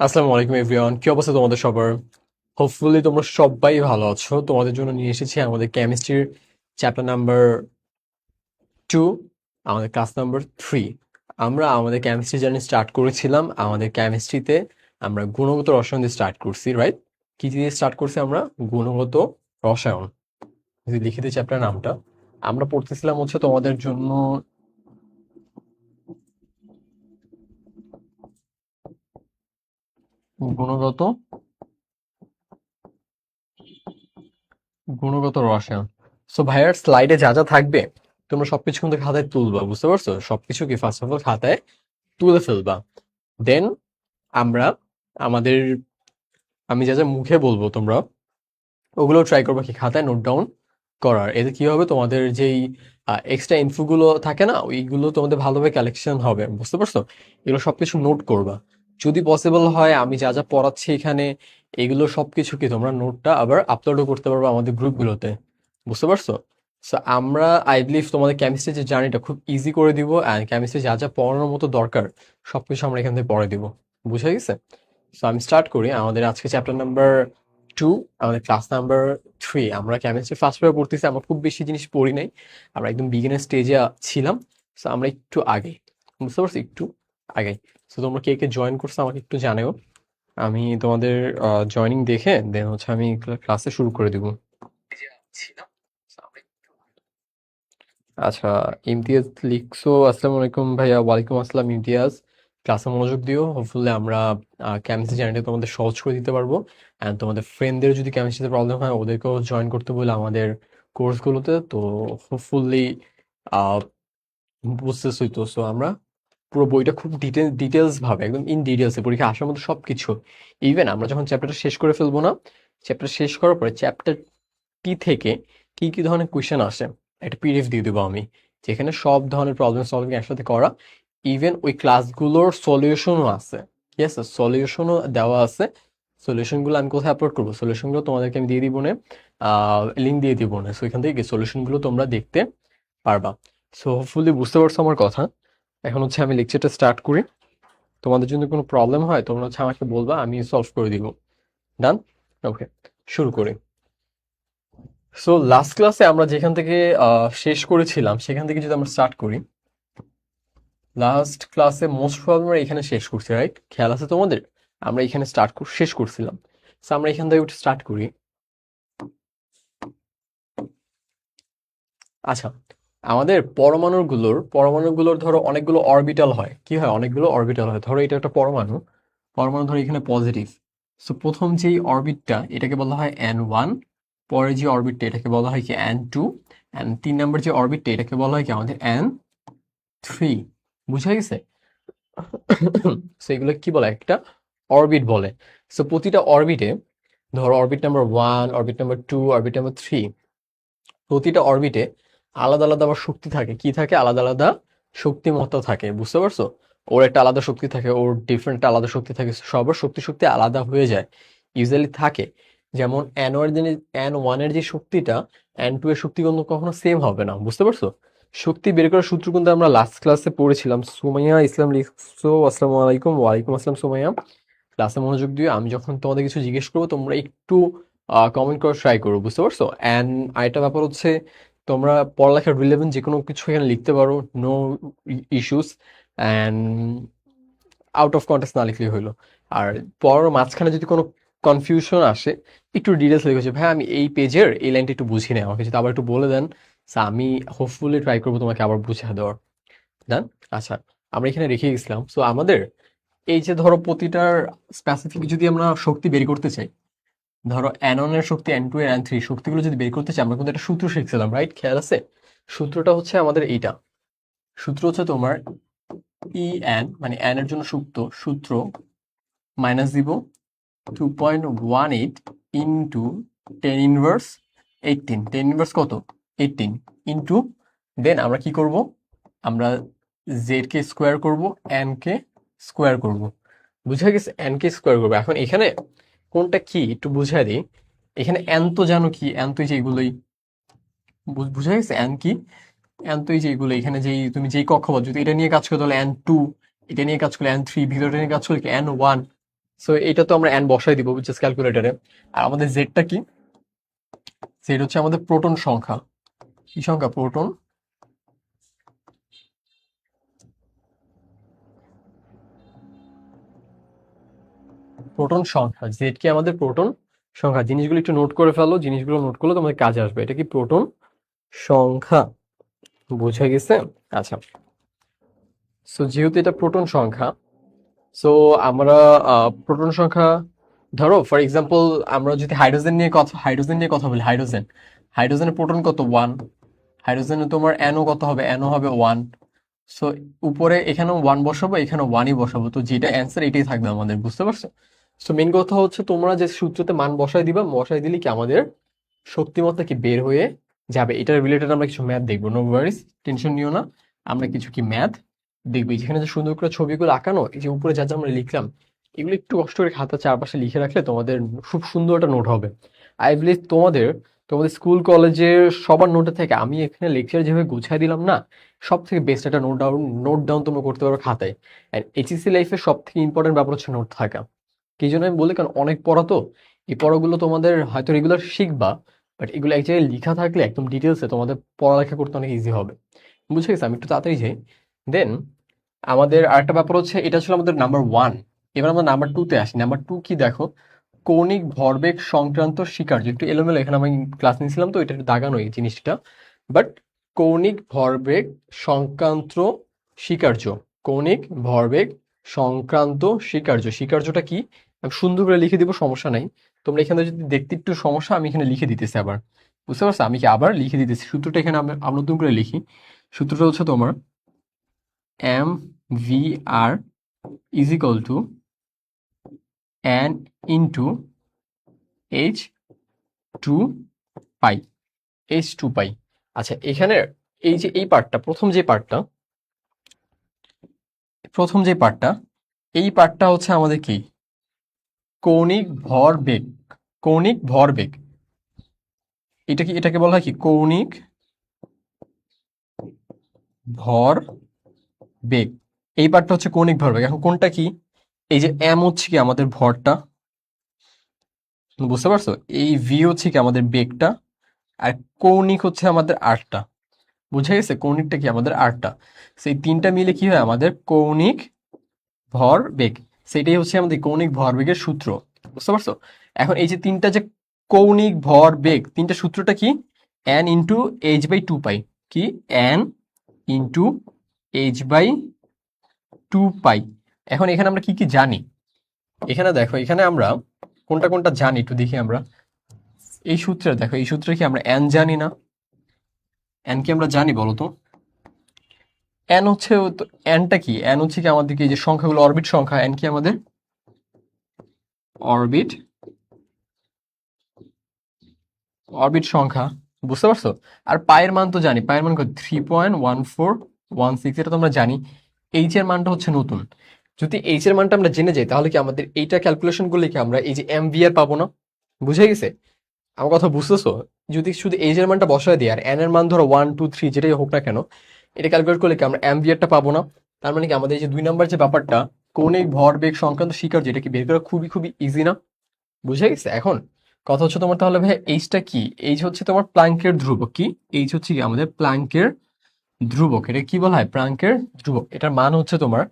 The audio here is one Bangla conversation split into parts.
আসসালামু আলাইকুম এভরিওয়ান, কি অবস্থা তোমাদের সবার? হোপফুলি তোমরা সবাই ভালো আছো। তোমাদের জন্য নিয়ে এসেছি আমাদের কেমিস্ট্রির চ্যাপ্টার নাম্বার 2, আমাদের ক্লাস নাম্বার 3। আমরা আমাদের কেমিস্ট্রি জার্নি স্টার্ট করেছিলাম। আমাদের কেমিস্ট্রিতে আমরা গুণগত রসায়ন দিয়ে স্টার্ট করছি, রাইট? কি দিয়ে স্টার্ট করছি আমরা? গুণগত রসায়ন। যদি লিখে দিই চ্যাপ্টার নামটা, আমরা পড়তেছিলাম হচ্ছে তোমাদের জন্য গুণগত গুণগত রসায়ন। সো ভাইয়ার স্লাইডে যা যা থাকবে তোমরা সবকিছু কিন্তু খাতায় তুলবা, বুঝতে পারছো? সবকিছু কি ফার্স্ট অফ অল খাতায় তুলে ফেলবা। দেন আমরা আমাদের আমি যা যা মুখে বলবো তোমরা ওগুলো ট্রাই করবা কি খাতায় নোট ডাউন করার। এতে কি হবে, তোমাদের যেই এক্সট্রা ইনফো গুলো থাকে না, ওইগুলো তোমাদের ভালোভাবে কালেকশন হবে, বুঝতে পারছো? এগুলো সবকিছু নোট করবা। যদি পসিবল হয় আমি যা যা পড়াচ্ছি এখানে এগুলো সবকিছু কি তোমরা নোটটা আবার আপলোডও করতে পারবে আমাদের গ্রুপগুলোতে, বুঝতে পারছো? সো আমরা আই বিলিভ তোমাদের কেমিস্ট্রি যে জার্নিটা খুব ইজি করে দিব, অ্যান্ড কেমিস্ট্রি যা যা পড়ানোর মতো দরকার সবকিছু আমরা এখান থেকে পড়ে দিব। বুঝা গেছে? সো আমি স্টার্ট করি। আমাদের আজকে চ্যাপ্টার নাম্বার 2, আমাদের ক্লাস নাম্বার 3। আমরা কেমিস্ট্রি ফার্স্ট পেপার পড়তেছি, আমরা খুব বেশি জিনিস পড়ি নাই, আমরা একদম বিগিনার স্টেজে ছিলাম। সো আমরা একটু আগে, বুঝতে পারছি, একটু আগে। সো তোমরা কে কে জয়েন করছো আমাকে একটু জানাও। আমি তোমাদের জয়েনিং দেখে দেন হচ্ছে আমি ক্লাসে শুরু করে দিব। আচ্ছা, ইমতিয়াজ লিখছো। আসসালামু আলাইকুম ভাইয়া। ওয়ালাইকুম আসসালাম ইমতিয়াজ। ক্লাসে মনোযোগ দিও, হোপফুলি আমরা কেমিস্ট্রি জার্নিটা তোমাদের সহজ করে দিতে পারবো। অ্যান্ড তোমাদের ফ্রেন্ডদের যদি কেমিস্ট্রিতে প্রবলেম হয় ওদেরকেও জয়েন করতে বলে আমাদের কোর্সগুলোতে, তো হোপফুলি বুঝতেছই তো। সো আমরা পুরো বইটা খুব ডিটেলস ভাবে একদম ইন ডিটেলসে পরীক্ষা আসার মতো সবকিছু, ইভেন আমরা যখন চ্যাপ্টারটা শেষ করে ফেলবো না, চ্যাপ্টার শেষ করার পরে চ্যাপ্টার টি থেকে কি কি ধরনের কোয়েশ্চেন আসে একটা পিডিএফ দিয়ে দেবো আমি, যেখানে সব ধরনের প্রবলেম সলভিং একসাথে করা। ইভেন ওই ক্লাসগুলোর সলিউশনও আছে, ঠিক আছে? সলিউশনও দেওয়া আছে। সলিউশনগুলো আমি কোথায় আপলোড করবো? সলিউশনগুলো তোমাদেরকে আমি দিয়ে দিব না, লিঙ্ক দিয়ে দিব না। সো এখান থেকে সলিউশনগুলো তোমরা দেখতে পারবা। সো হোপফুলি বুঝতে পারছো আমার কথা। এখন হচ্ছে আমি লেকচারটা স্টার্ট করি। তোমাদের যদি কোনো প্রবলেম হয় তোমরা হচ্ছে আমাকে বলবা, আমি সলভ করে দিব। ডান? ওকে, শুরু করি। সো লাস্ট ক্লাসে আমরা যেখান থেকে শেষ করেছিলাম সেখান থেকে যদি আমরা স্টার্ট করি, লাস্ট ক্লাসে মোস্ট প্রবলেম আমরা এখানে শেষ করছি, রাইট? খেয়াল আছে তোমাদের? আমরা এখানে শেষ করছিলাম। সো আমরা এখান থেকে স্টার্ট করি। আচ্ছা, আমাদের পরমাণুগুলোর ধরো অনেকগুলো অরবিটাল হয়। কি হয়? অনেকগুলো অরবিটাল হয়। ধরো এটা একটা পরমাণু, পরমাণু ধরো এখানে পজিটিভ। সো প্রথম যেই অরবিটটা এটাকে বলা হয় N1, পরের যে অরবিটটা এটাকে বলা হয় কি N2, অ্যান্ড 3 নম্বর যে অরবিটটা এটাকে বলা হয় কি আমাদের N3। বুঝা গেছে? সো এগুলো কি বলে? একটা অরবিট বলে। সো প্রতিটা অরবিটে, ধরো orbit number 1, orbit number 2, orbit number 3, প্রতিটা অরবিটে আলাদা আলাদা আবার শক্তি থাকে। কি থাকে? আলাদা আলাদা শক্তিমত্তা থাকে, বুঝতে পারছো? ওর একটা আলাদা শক্তি থাকে, ওর ডিফারেন্ট আলাদা শক্তি থাকে, সবার শক্তি শক্তি আলাদা হয়ে যায়, ইউজুয়ালি থাকে। যেমন N1 এর যে শক্তিটা N2 এর শক্তি কিন্তু কখনো সেম হবে না, বুঝতে পারছো? শক্তি বের করার সূত্র কিন্তু আমরা লাস্ট ক্লাসে পড়েছিলাম। সুমাইয়া ইসলাম লিখছো, আসসালামু আলাইকুম। ওয়ালাইকুম আসসালাম সুমাইয়া। ক্লাসে মনোযোগ দিও। আমি যখন তোমাদের কিছু জিজ্ঞেস করবো তোমরা একটু কমেন্ট করার ট্রাই করো, বুঝতে পারছো? অ্যান্ড আরেকটা ব্যাপার হচ্ছে তোমরা পড়ালেখার রিলেভেন্ট যে কোনো কিছু এখানে লিখতে পারো, no issues. And out of context না লিখলেই হইলো। আর পড়ার মাঝখানে যদি কোনো কনফিউশন আসে একটু ডিটেলস লিখেছে, ভাই আমি এই পেজের এই লাইনটা একটু বুঝি না, আমাকে যদি আবার একটু বলে দেন, so আমি হোপফুলি ট্রাই করবো তোমাকে আবার বুঝিয়ে দেওয়ার। ডান? আচ্ছা, আমরা এখানে রেখে গেছিলাম। সো আমাদের এই যে ধরো প্রতিটার স্পেসিফিক যদি আমরা শক্তি বের করতে চাই, ধরো N1 এর শক্তি, N2 এর, N3 শক্তিগুলো যদি বের করতে চাই, আমরা কিন্তু একটা সূত্র শিখছিলাম, রাইট? খেয়াল আছে? সূত্রটা হচ্ছে আমাদের এইটা। সূত্র হচ্ছে তোমার En, মানে n এর জন্য সূত্র মাইনাস দিব 2.18 ইন্টু 10 ইনভার্স 18। 10 ইনভার্স কত? 18 ইন্টু, দেন আমরা কি করব? আমরা জেড কে স্কোয়ার করব, এন কে স্কোয়ার করব। বুঝা গেছে? এন কে স্কোয়ার করবো। এখন এখানে কোনটা কি একটু বুঝাই দিই। এখানে এন তো জানো কি, এন তো এই যে এগুলোই, বুঝা গেছে এন কি? এন তো এই যে এগুলো এখানে যেই তুমি যেই কক্ষপথ যদি এটা নিয়ে কাজ করো তাহলে N2, এটা নিয়ে কাজ করলে N3, ভিতরটা নিয়ে কাজ করলে কি N1। সো এটা তো আমরা N বসাই দিব জাস্ট ক্যালকুলেটরে। আর আমাদের জেডটা কি? জেড হচ্ছে আমাদের প্রোটন সংখ্যা। কি সংখ্যা? প্রোটন। প্রোটন সংখ্যা, জেড কি আমাদের প্রোটন সংখ্যা। জিনিসগুলো একটু নোট করে ফেলো, জিনিসগুলো নোট করলে তোমাদের কাজে আসবে। এটা কি প্রোটন সংখ্যা, বোঝা গেছে? আচ্ছা, সো যেহেতু এটা প্রোটন সংখ্যা, সো আমরা প্রোটন সংখ্যা ধরো ফর এক্সাম্পল আমরা যদি হাইড্রোজেন নিয়ে কথা বলি, হাইড্রোজেনের প্রোটন কত? 1। হাইড্রোজেনে তোমার এনও কত হবে? এনও হবে 1। সো উপরে এখানেও 1 বসাবো, এখানেও 1ই বসাবো, তো যেটা অ্যান্সার এটাই থাকবে আমাদের, বুঝতে পারছো? সো মেন কথা হচ্ছে তোমরা যে সূত্রতে মান বসাই দিবা, বসাই দিলে কি আমাদের শক্তিমত্তা কি বের হয়ে যাবে। এটার রিলেটেড আমরা কিছু ম্যাথ দেখবো, নো ওয়ারিস, টেনশন নিও না। আমরা কিছু কি ম্যাথ দেখবো। যেখানে যে সুন্দর করে ছবিগুলো আঁকানো, এই যে উপরে যা যা আমরা লিখলাম, এগুলো একটু কষ্ট করে খাতা চারপাশে লিখে রাখলে তোমাদের খুব সুন্দর একটা নোট হবে। আই বিলিভ তোমাদের তোমাদের স্কুল কলেজের সবার নোটে থেকে আমি এখানে লেকচার যেভাবে গুছিয়ে দিলাম না, সব থেকে বেস্ট একটা নোট ডাউন তোমরা করতে পারো খাতায়। অ্যান্ড এইচএসসি লাইফের সব থেকে ইম্পর্টেন্ট ব্যাপার হচ্ছে নোট থাকা। কি জন্য আমি বলি, কারণ অনেক পড়া তো, এই পড়াগুলো তোমাদের হয়তো রেগুলার শিখবা, বাট এগুলো এক জায়গায় লেখা থাকলে একদম ডিটেলসে তোমাদের পড়ালেখা করতে অনেক ইজি হবে। বুঝে গেছে? আমি একটু তাড়াতাড়ি যাই। দেন আমাদের আরেকটা ব্যাপার হচ্ছে, এটা ছিল আমাদের নাম্বার 1। এবার আমরা নাম্বার 2 তে আসি। নাম্বার 2 কি দেখো? কৌণিক ভরবেগ সংক্রান্ত স্বীকার্য। একটু এলোমেলো, এখানে আমি ক্লাস নিয়েছিলাম তো এটা একটু দাগানো এই জিনিসটা, বাট কৌণিক ভরবেগ সংক্রান্ত স্বীকার্য, কৌণিক ভরবেগ সংক্রান্ত স্বীকার্য। স্বীকার্যটা কি আমি সুন্দর করে লিখে দিব, সমস্যা নাই। তোমরা এখানে যদি দেখতে একটু সমস্যা, আমি এখানে লিখে দিতেছি আবার, বুঝতে পারছো? আমি কি আবার লিখে দিতেছি সূত্রটা, এখানে আমরা নতুন করে লিখি। সূত্রটা হচ্ছে তোমার M V R is equal to N into H two pi, H2 pi. আচ্ছা, এখানে এই যে এই পার্টটা, প্রথম যে পার্টটা এই পার্টটা হচ্ছে আমাদের কি? কৌণিক ভরবেগ। কৌণিক ভরবেগ, এটাকে বলা হয় কি? কৌণিক ভরবেগ। এই পার্টটা হচ্ছে কৌণিক ভরবেগ। এখন কোনটা কি? এই যে এম হচ্ছে কি আমাদের ভরটা, বুঝতে পারছো? এই ভি হচ্ছে কি আমাদের বেগটা, আর কৌণিক হচ্ছে আমাদের আরটা। বুঝা গেছে? কৌণিকটা কি আমাদের আরটা। সেই তিনটা মিলে কি হয় আমাদের? কৌণিক ভরবেগ। সেটাই হচ্ছে আমাদের কৌণিক ভরবেগের সূত্র, বুঝতে পারছো? এখন এই যে তিনটা যে কৌণিক ভরবেগ, তিনটা সূত্রটা কি? N into H by two pi. কি? N into H by two pi. এখন এখানে আমরা কি কি জানি? এখানে দেখো, এখানে আমরা কোনটা কোনটা জানি একটু দেখি আমরা। এই সূত্রে দেখো, এই সূত্রে কি আমরা এন জানি না? এন কি আমরা জানি বলো তো? এন হচ্ছে এনটা কি? এন হচ্ছে কি আমাদের কি এই যে সংখ্যাগুলো, অরবিট সংখ্যা। এন কি আমাদের অরবিট অরবিট সংখ্যা, বুঝতে পারছো? আর পায়ের মান তো জানি, পায়ের মান 3.1416, এটা তো আমরা জানি। এইচ এর মানটা হচ্ছে নতুন। যদি এইচ এর মানটা আমরা জেনে যাই, তাহলে কি আমাদের এইটা ক্যালকুলেশন করলে কি আমরা এই যে এম ভি আর পাবো না? বুঝে গেছে আমার কথা? বুঝতেছো? যদি শুধু এইচ এর মানটা বসায় দিই আর এন এর মান ধরো 1 2 3 যেটাই হোক না কেন, এটা ক্যালকুলেট করলে কি আমরা এম ভি আরটা পাবো না? তার মানে কি আমাদের এই যে 2 নাম্বার যে ব্যাপারটা, কৌণিক ভরবেগ সংক্রান্ত স্বীকার্য, যেটা কি বের করা খুবই খুবই ইজি না? বুঝে গেছে? এখন কথা হচ্ছে তোমার, তাহলে ভাই এইচটা কি? এইচ হচ্ছে তোমার প্লাঙ্কের ধ্রুবক। কি? এইচ হচ্ছে কি আমাদের প্লাঙ্কের ধ্রুবক। এটা কি বলা হয়? প্লাঙ্কের ধ্রুবক। এটার মান হচ্ছে তোমার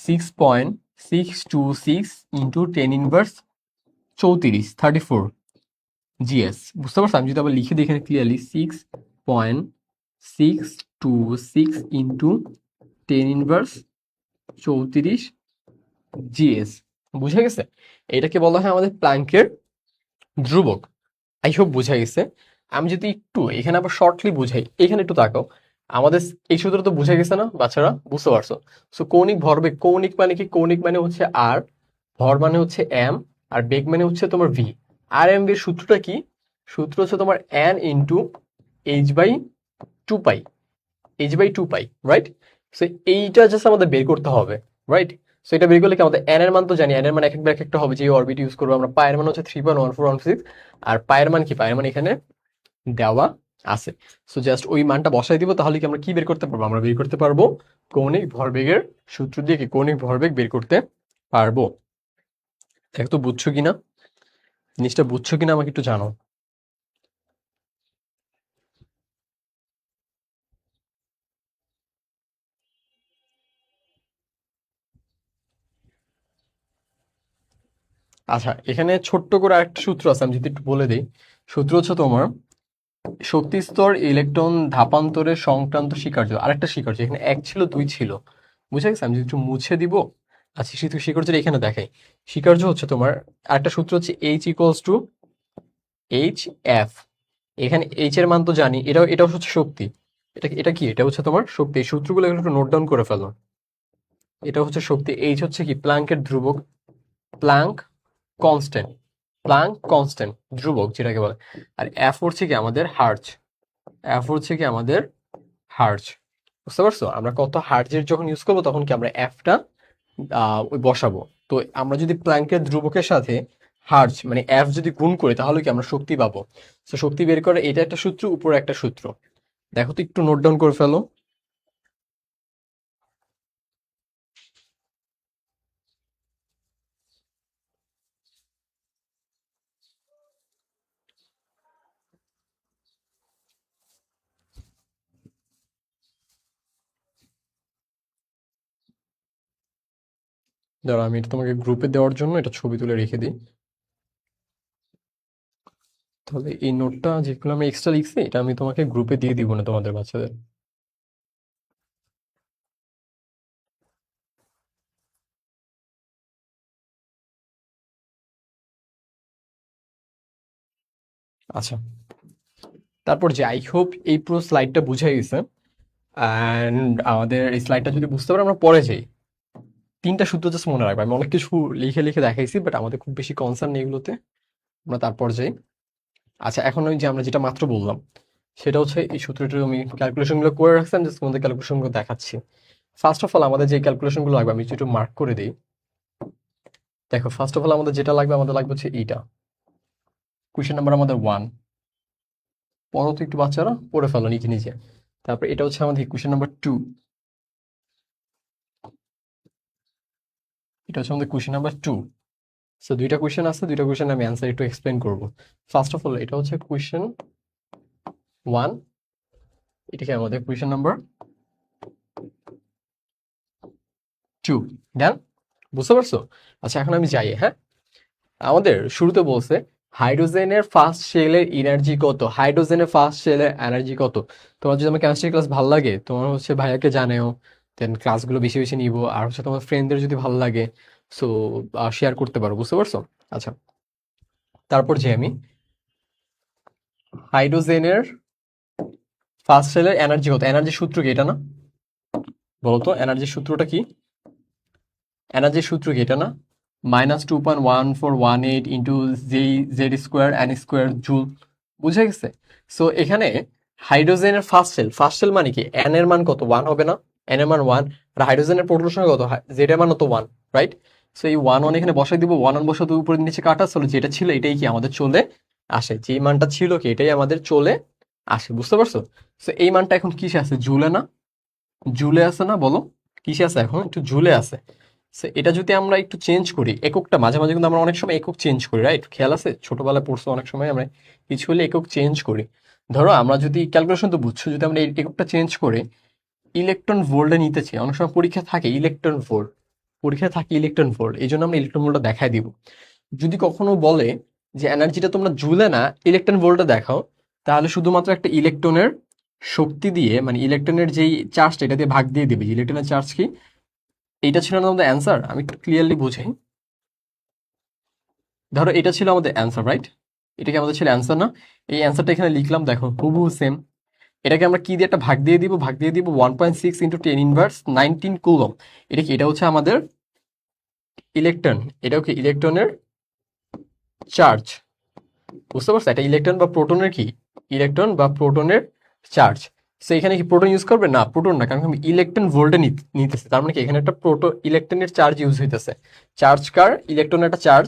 6.626 ইন্টু 10^34 জিএস। বুঝতে পারছো? আমি যদি আবার লিখে দিই এখানে ক্লিয়ারলি, 6.626 ইন্টু 10^34 জিএস। বুঝে গেছে? এটাকে বলা হয় আমাদের প্লাঙ্কের ধ্রুবক। আই হোপ বোঝা গেছে। আমি যদি একটু এখানে আবার শর্টলি বুঝাই, এখানে একটু তাকাও। আমাদের এই সূত্র তো বুঝে গেছে না বাচ্চারা? বুঝতে পারছো? সো কৌণিক ভরবেগ, কৌণিক মানে কি? কৌণিক মানে হচ্ছে আর, ভর মানে হচ্ছে এম, আর বেগ মানে হচ্ছে তোমার ভি। আর এম এর সূত্রটা কি? সূত্র হচ্ছে তোমার N into H by two pi, H by two pi, right? So এইটা জাস্ট আমাদের বের করতে হবে, রাইট? সো এটা বের করলে কি আমাদের এন এর মান তো জানি, এন এর মান এক একটা হবে, যে অরবিট ইউজ করবো আমরা। পায়ের মান হচ্ছে 3.1416, আর পায়ের মান কি? পায়ের মান এখানে দেওয়া আছে। সো জাস্ট ওই মানটা বসাই দিব, তাহলে কি আমরা কি বের করতে পারবো? আমরা বের করতে পারবো কৌণিক ভরবেগের সূত্র দিয়ে কি কৌণিক ভরবেগ বের করতে পারবো। দেখো তো বুঝছো কিনা, জিনিসটা বুঝছো কিনা আমাকে একটু জানো। আচ্ছা, এখানে ছোট্ট করে আরেকটা সূত্র আছে, আমি যদি একটু বলে দিই। সূত্র হচ্ছে তোমার শক্তি স্তর ইলেকট্রন ধাপান্তরের সংক্রান্ত স্বীকার্য, আরেকটা স্বীকার্য, এখানে এক ছিল দুই ছিল, বুঝে গেছে? আমি যদি একটু মুছে দিব। আচ্ছা, স্বীকার্যটা এখানে দেখাই। স্বীকার্য হচ্ছে তোমার আরেকটা সূত্র হচ্ছে H equals to H F. এখানে এইচ এর মান তো জানি, এটাও হচ্ছে শক্তি। এটা এটা কি? এটা হচ্ছে তোমার শক্তি। এই সূত্রগুলো এগুলো একটু নোট ডাউন করে ফেলো। এটা হচ্ছে শক্তি, এইচ হচ্ছে কি প্ল্যাঙ্কের ধ্রুবক, প্ল্যাঙ্ক কনস্ট্যান্ট, প্ল্যাঙ্ক কনস্ট্যান্ট ধ্রুবক যেটাকে বলে। আর এফ হচ্ছে কি আমাদের হার্জ, এফ হচ্ছে কি আমাদের হার্জ। বুঝতে পারছো? আমরা কত হার্জের যখন ইউজ করবো তখন কি আমরা এফটা ওই বসাবো। তো আমরা যদি প্ল্যাঙ্কের ধ্রুবকের সাথে হার্জ মানে এফ যদি গুণ করি তাহলে কি আমরা শক্তি পাবো। তো শক্তি বের করে এটা একটা সূত্র, উপরে একটা সূত্র। দেখো তো একটু নোট ডাউন করে ফেলো। ধরো আমি এটা তোমাকে গ্রুপে দেওয়ার জন্য এটা ছবি তুলে রেখে দিই। তাহলে এই নোটটা যেগুলো আমি এক্সট্রা লিখছি এটা আমি তোমাকে গ্রুপে দিয়ে দিব না তোমাদের বাচ্চাদের। আচ্ছা, তারপর যে আই হোপ এই পুরো স্লাইডটা বুঝাই গেছে। অ্যান্ড আমাদের এই স্লাইডটা যদি বুঝতে পারো আমরা পরে যাই। তিনটা সূত্র জাস্ট মনে রাখবে, আমি অনেক কিছু লিখে লিখে দেখাইছি, বাট আমাদের খুব বেশি কনসার্ন নেই এগুলোতে। আমরা তারপর যাই। আচ্ছা, এখন ওই যে আমরা যেটা মাত্র বললাম সেটা হচ্ছে এই সূত্রটা আমি ক্যালকুলেশনগুলো করে রাখছি, আমি জাস্ট তোমাদের ক্যালকুলেশনগুলো দেখাচ্ছি। ফার্স্ট অফ অল আমাদের যে ক্যালকুলেশনগুলো লাগবে আমি একটু মার্ক করে দিই। দেখো, ফার্স্ট অফ অল আমাদের যেটা লাগবে, আমাদের লাগবে হচ্ছে এইটা, কোয়েশ্চেন নাম্বার আমাদের 1। পড়ো তো একটু বাচ্চারা, পড়ে ফেলো নিজে নিজে। তারপর এটা হচ্ছে আমাদের কোয়েশ্চেন নাম্বার 2। এটা হচ্ছে আমাদের কোয়েশ্চেন নাম্বার 2। সো দুইটা কোয়েশ্চেন আছে, দুইটা কোয়েশ্চেন আমি অ্যান্সার একটু এক্সপ্লেন করব। ফার্স্ট অফ অল এটা হচ্ছে কোয়েশ্চেন 1, এটাকে আমাদের কোয়েশ্চেন নাম্বার 2। ডান? বুঝতে পারছো? আচ্ছা, এখন আমি যাই। হ্যাঁ, আমাদের শুরুতে বলছে হাইড্রোজেনের ফার্স্ট শেলের এনার্জি কত, হাইড্রোজেনের ফার্স্ট শেলের এনার্জি কত। তোমার যদি আমার কেমিস্ট্রি ক্লাস ভালো লাগে, তোমার হচ্ছে ভাইয়াকে জানাও, দেন ক্লাসগুলো বেশি বেশি নিব। আর হচ্ছে তোমার ফ্রেন্ডদের যদি ভালো লাগে, সো শেয়ার করতে পারো। বুঝতে পারছো? আচ্ছা, তারপর যে আমি হাইড্রোজেনের ফার্স্ট শেলের এনার্জি কত, এনার্জি সূত্র কি এটা না? বলতো এনার্জির সূত্রটা কি? এনার্জির সূত্র কি এটা না? -2.1418 into Z square N square joule. বুঝে গেছে? সো এখানে হাইড্রোজেনের ফার্স্ট শেল মানে কি, এন এর মান কত, 1 হবে না? এন এর মান 1। আর হাইড্রোজেনের প্রোটন সংখ্যা কত, জেড এর মান তো 1, রাইট? সো এই 1 এখানে বসাই দিব, 1 বসা তো উপরে নিচে কাটা, চলো যেটা ছিল এটাই কি আমাদের চলে আসে, যে মানটা ছিল কি এটাই আমাদের চলে আসে। বুঝতে পারছো? সো এই মানটা এখন কিসে আছে, জুলে না? জুলে আছে না? বলো কিসে আছে, এখন একটু জুলে আছে। So, এটা যদি আমরা একটু চেঞ্জ করি এককটা, মাঝে মাঝে কিন্তু আমরা অনেক সময় একক চেঞ্জ করি, রাইট? খেয়াল আছে, ছোটবেলায় পড়ছো অনেক সময় আমরা কিছু হলে একক চেঞ্জ করি। ধরো আমরা যদি ক্যালকুলেশন তো বুঝছো, যদি আমরা এই এককটা চেঞ্জ করে ইলেকট্রন ভোল্টে নিতে চাই, অনেক সময় পরীক্ষা থাকে ইলেকট্রন ভোল্ট, পরীক্ষায় থাকে ইলেকট্রন ভোল্ট, এই জন্য আমরা ইলেকট্রন ভোল্টটা দেখাই দিব। যদি কখনো বলে যে এনার্জিটা তোমরা জুলে না ইলেকট্রন ভোল্টে দেখাও, তাহলে শুধুমাত্র একটা ইলেকট্রনের শক্তি দিয়ে, মানে ইলেকট্রনের যেই চার্জটা এটা দিয়ে ভাগ দিয়ে দিবে। ইলেকট্রনের চার্জ কি, এইটা ছিল না আমাদের অ্যান্সার? আমি একটু ক্লিয়ারলি বুঝাই। ধরো এটা ছিল আমাদের অ্যান্সার, রাইট? এটা কি আমাদের ছিল অ্যান্সার না? এই অ্যান্সারটা এখানে লিখলাম, দেখো হুবহু সেম। এটাকে আমরা কি দিয়ে একটা ভাগ দিয়ে দিব 1.6 ইন্টু 10 ইনভার্স 19 কুলম। এটা কি, এটা হচ্ছে আমাদের ইলেকট্রন, এটাও কি ইলেকট্রনের চার্জ। বুঝতে পারছো? এটা ইলেকট্রন বা প্রোটনের কি, ইলেকট্রন বা প্রোটনের চার্জ। সো এখানে কি প্রোটন ইউজ করবে না? প্রোটন না, কারণ আমি ইলেকট্রন ভোল্টে নিতেছি, তার মানে কি এখানে একটা ইলেকট্রনের চার্জ ইউজ হইতেছে। চার্জ কার, ইলেকট্রনের একটা চার্জ।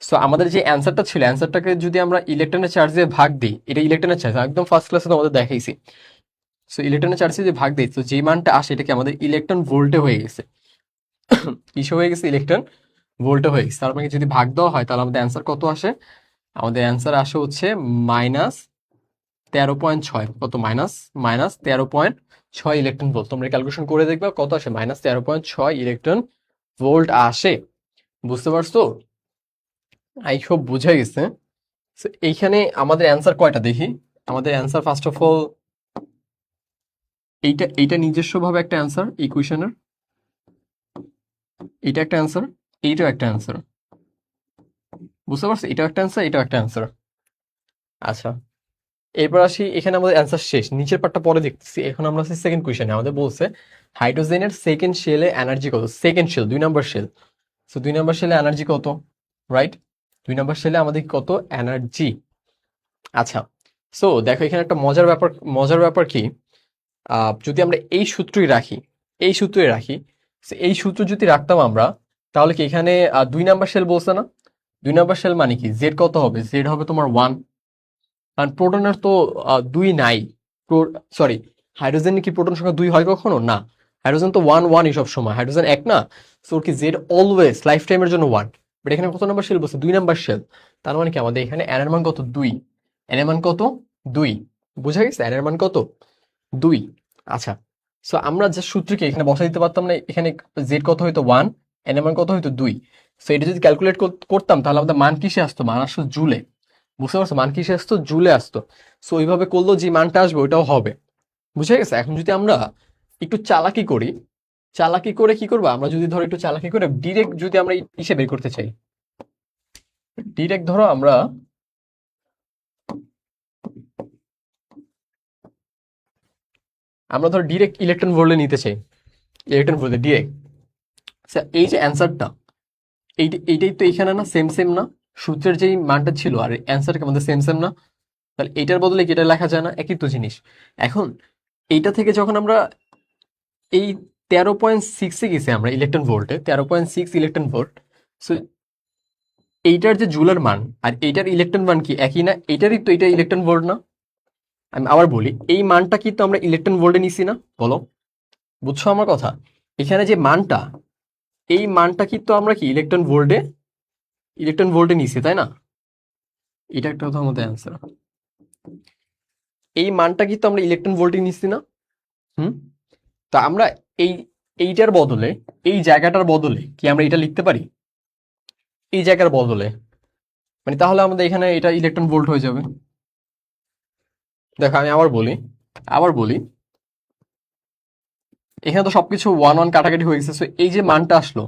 সো আমাদের যে অ্যান্সারটা ছিল, অ্যান্সারটাকে যদি আমরা ইলেকট্রনের চার্জ দিয়ে ভাগ দিই, এটা ইলেকট্রনের চার্জ একদম ফার্স্ট ক্লাসে তো আমাদের দেখাইছি। সো ইলেকট্রনের চার্জ দিয়ে ভাগ দিই, তো যে মানটা আসে এটাকে আমাদের ইলেকট্রন ভোল্টে হয়ে গেছে। কিসে হয়ে গেছে? ইলেকট্রন ভোল্টে হয়ে গেছে। তার মানে যদি ভাগ দেওয়া হয় তাহলে আমাদের অ্যান্সার কত আসে? আমাদের অ্যান্সার আসে হচ্ছে -13.6। কত? -13.6 ইলেকট্রন ভোল্ট। তোমরা ক্যালকুলেশন করে দেখবে কত আসে, -13.6 ইলেকট্রন ভোল্ট আসে। বুঝতে পারছো? আই হোপ বুঝে গেছে। So, এইখানে আমাদের অ্যান্সার কয়টা দেখি। আমাদের অ্যান্সার ফার্স্ট অফ অল এইটা নিজস্বভাবে একটা অ্যান্সার ইকুয়েশনের, এটা একটা অ্যান্সার, এইটাও একটা অ্যান্সার। বুঝতে পারছো? এটাও একটা অ্যান্সার, এটাও একটা অ্যান্সার। আচ্ছা, এরপর আসি, এখানে আমাদের অ্যান্সার শেষ, নিচের পার্টটা পরে দেখতেছি। এখন আমরা আছি সেকেন্ড কোয়েশ্চেনে। আমাদের বলছে হাইড্রোজেনের সেকেন্ড শেলে এনার্জি কত? সেকেন্ড শেল, 2 নম্বর শেল। সো 2 নম্বর শেলে এনার্জি কত? রাইট, 2 নম্বর শেলে আমাদের কত এনার্জি? আচ্ছা, সো দেখো এখানে একটা মজার ব্যাপার কি, যদি আমরা এই সূত্রই রাখি, এই সূত্রই রাখি, so এই সূত্র যদি রাখতাম আমরা, তাহলে কি এখানে 2 নম্বর শেল বলছে না? 2 নম্বর শেল মানে কি, জেড কত হবে? জেড হবে তোমার 1। কারণ প্রোটনের তো 2 নাই। সরি, হাইড্রোজেনের কি প্রোটন সংখ্যা 2 হয় কখনো? না, হাইড্রোজেন তো 1 1ই সব সময়, হাইড্রোজেন এক না। সো কি জেড অলওয়েজ লাইফ টাইমের জন্য 1। বাট এখানে কত নম্বর শেল বলছে? 2 নম্বর শেল। তার মানে কি আমাদের এখানে এন এর মান কত? 2। এন এর মান কত? 2। বুঝা গেছে? এন এর মান কত? 2। আচ্ছা, সো আমরা যে সূত্রকে এখানে বসা দিতে পারতাম না, এখানে জেড কত হইতো? 1, এন এর মান কত হইতো? 2। সো এটা যদি ক্যালকুলেট করতাম তাহলে আমাদের মান কিসে আসতো? মান আসতো জুলে। বুঝতে পারছো? মান কিসে আসতো? জুলে আসতো। সো ওইভাবে করলেও যে মানটা আসবে ওইটাও হবে। বুঝে গেছে? এখন যদি আমরা একটু চালাকি করি, চালাকি করে কি করবো আমরা, যদি ধরো একটু চালাকি করে ডিরেক্ট যদি আমরা ইসে বের করতে চাই, ডিরেক্ট ধরো আমরা ধরো ডিরেক্ট ইলেকট্রন ভোল্টে নিতে চাই, ইলেকট্রন ভোল্টে ডিরেক্ট। এই যে অ্যান্সারটা, এইটাই তো এখানে না, সেম সেম না? সূত্রের যেই মানটা ছিল আর অ্যান্সারটা আমাদের সেম সেম না? তাহলে এটার বদলে কি এটা লেখা যায় না? একই তো জিনিস। এখন এইটা থেকে যখন আমরা এই 13.6-এ গেছি আমরা ইলেকট্রন ভোল্টে, 13.6 ইলেকট্রন ভোল্ট। সো এইটার যে জুলের মান আর এইটার ইলেকট্রন মান কি একই না? এইটারই তো এটা ইলেকট্রন ভোল্ট না? আমি আবার বলি, এই মানটা কি তো আমরা ইলেকট্রন ভোল্টে নিছি না? বলো, বুঝছো আমার কথা? এখানে যে মানটা, এই মানটা কি তো আমরা কি ইলেকট্রন ভোল্টে নিছি, তাই না? এটা একটা কথা আমাদের অ্যান্সার। এই মানটা কি তো আমরা ইলেকট্রন ভোল্টে নিছি না? হুম, তো আমরা এই এইটার বদলে, এই জায়গাটার বদলে কি আমরা এটা লিখতে পারি? এই জায়গার বদলে, মানে তাহলে আমাদের এখানে এটা ইলেকট্রন ভোল্ট হয়ে যাবে। দেখো আমি আবার বলি, এখানে তো সবকিছু 1 1 কাটাকাটি হয়ে গেছে। সো এই যে মানটা আসলো,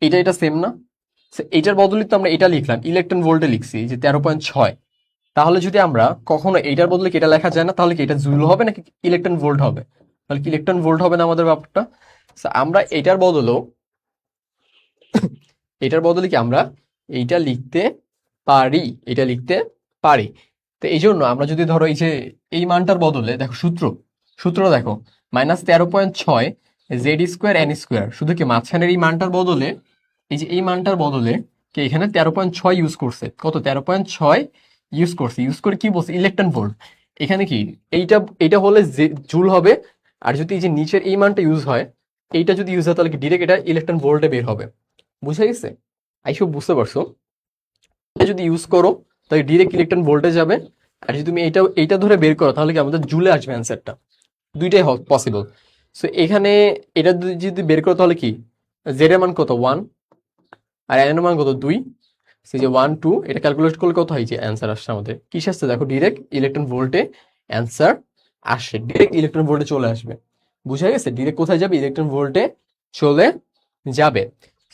এটা সেম না? So এইটার বদলে তো আমরা এটা লিখলাম, ইলেকট্রন ভোল্টে লিখছি এই যে 13.6। তাহলে যদি আমরা কখনো এইটার বদলে কি এটা লেখা যায় না? তাহলে কি এটা জুল হবে নাকি ইলেকট্রন ভোল্ট হবে? তাহলে কি ইলেকট্রন ভোল্ট হবে না আমাদের ব্যাপারটা? So আমরা এটার বদলে কি আমরা এইটা লিখতে পারি, এটা লিখতে পারি। তো এই জন্য আমরা যদি ধরো এই যে এই মানটার বদলে দেখো সূত্র দেখো, -13.6 Z²N²। শুধু কি মাঝখানের এই মানটার বদলে, এই যে এই মানটার বদলে কি এখানে 13.6 ইউজ করছে। কত? 13.6 ইউজ করে কি বলছে? Electron volt. এখানে কি এইটা হলে জুল হবে, আর যদি এই যে নিচের এই মানটা ইউজ হয়, এইটা যদি ইউজ হয় তাহলে কি ডিরেক্ট এটা ইলেকট্রন ভোল্টে বের হবে। বুঝে গেছে? আইসব বুঝতে পারছো? এটা যদি ইউজ করো তাহলে ডিরেক্ট ইলেকট্রন ভোল্টে যাবে, আর যদি তুমি এইটা ধরে বের করো তাহলে কি আমাদের জুলে আসবে অ্যান্সারটা। দুইটাই পসিবল। সো এখানে এটা যদি বের করো তাহলে কি জেড এর মান কত? 1, আর এন এর মান কত? 2। সেই যে 1 2 এটা ক্যালকুলেট করলে কত হয়? যে অ্যান্সার আসছে আমাদের কি আসছে দেখো, ডিরেক্ট ইলেকট্রন ভোল্টে অ্যান্সার আসে, ডিরেক্ট ইলেকট্রন ভোল্টে চলে আসবে। বুঝা গেছে? ডিরেক্ট কোথায় যাবে? ইলেকট্রন ভোল্টে চলে যাবে।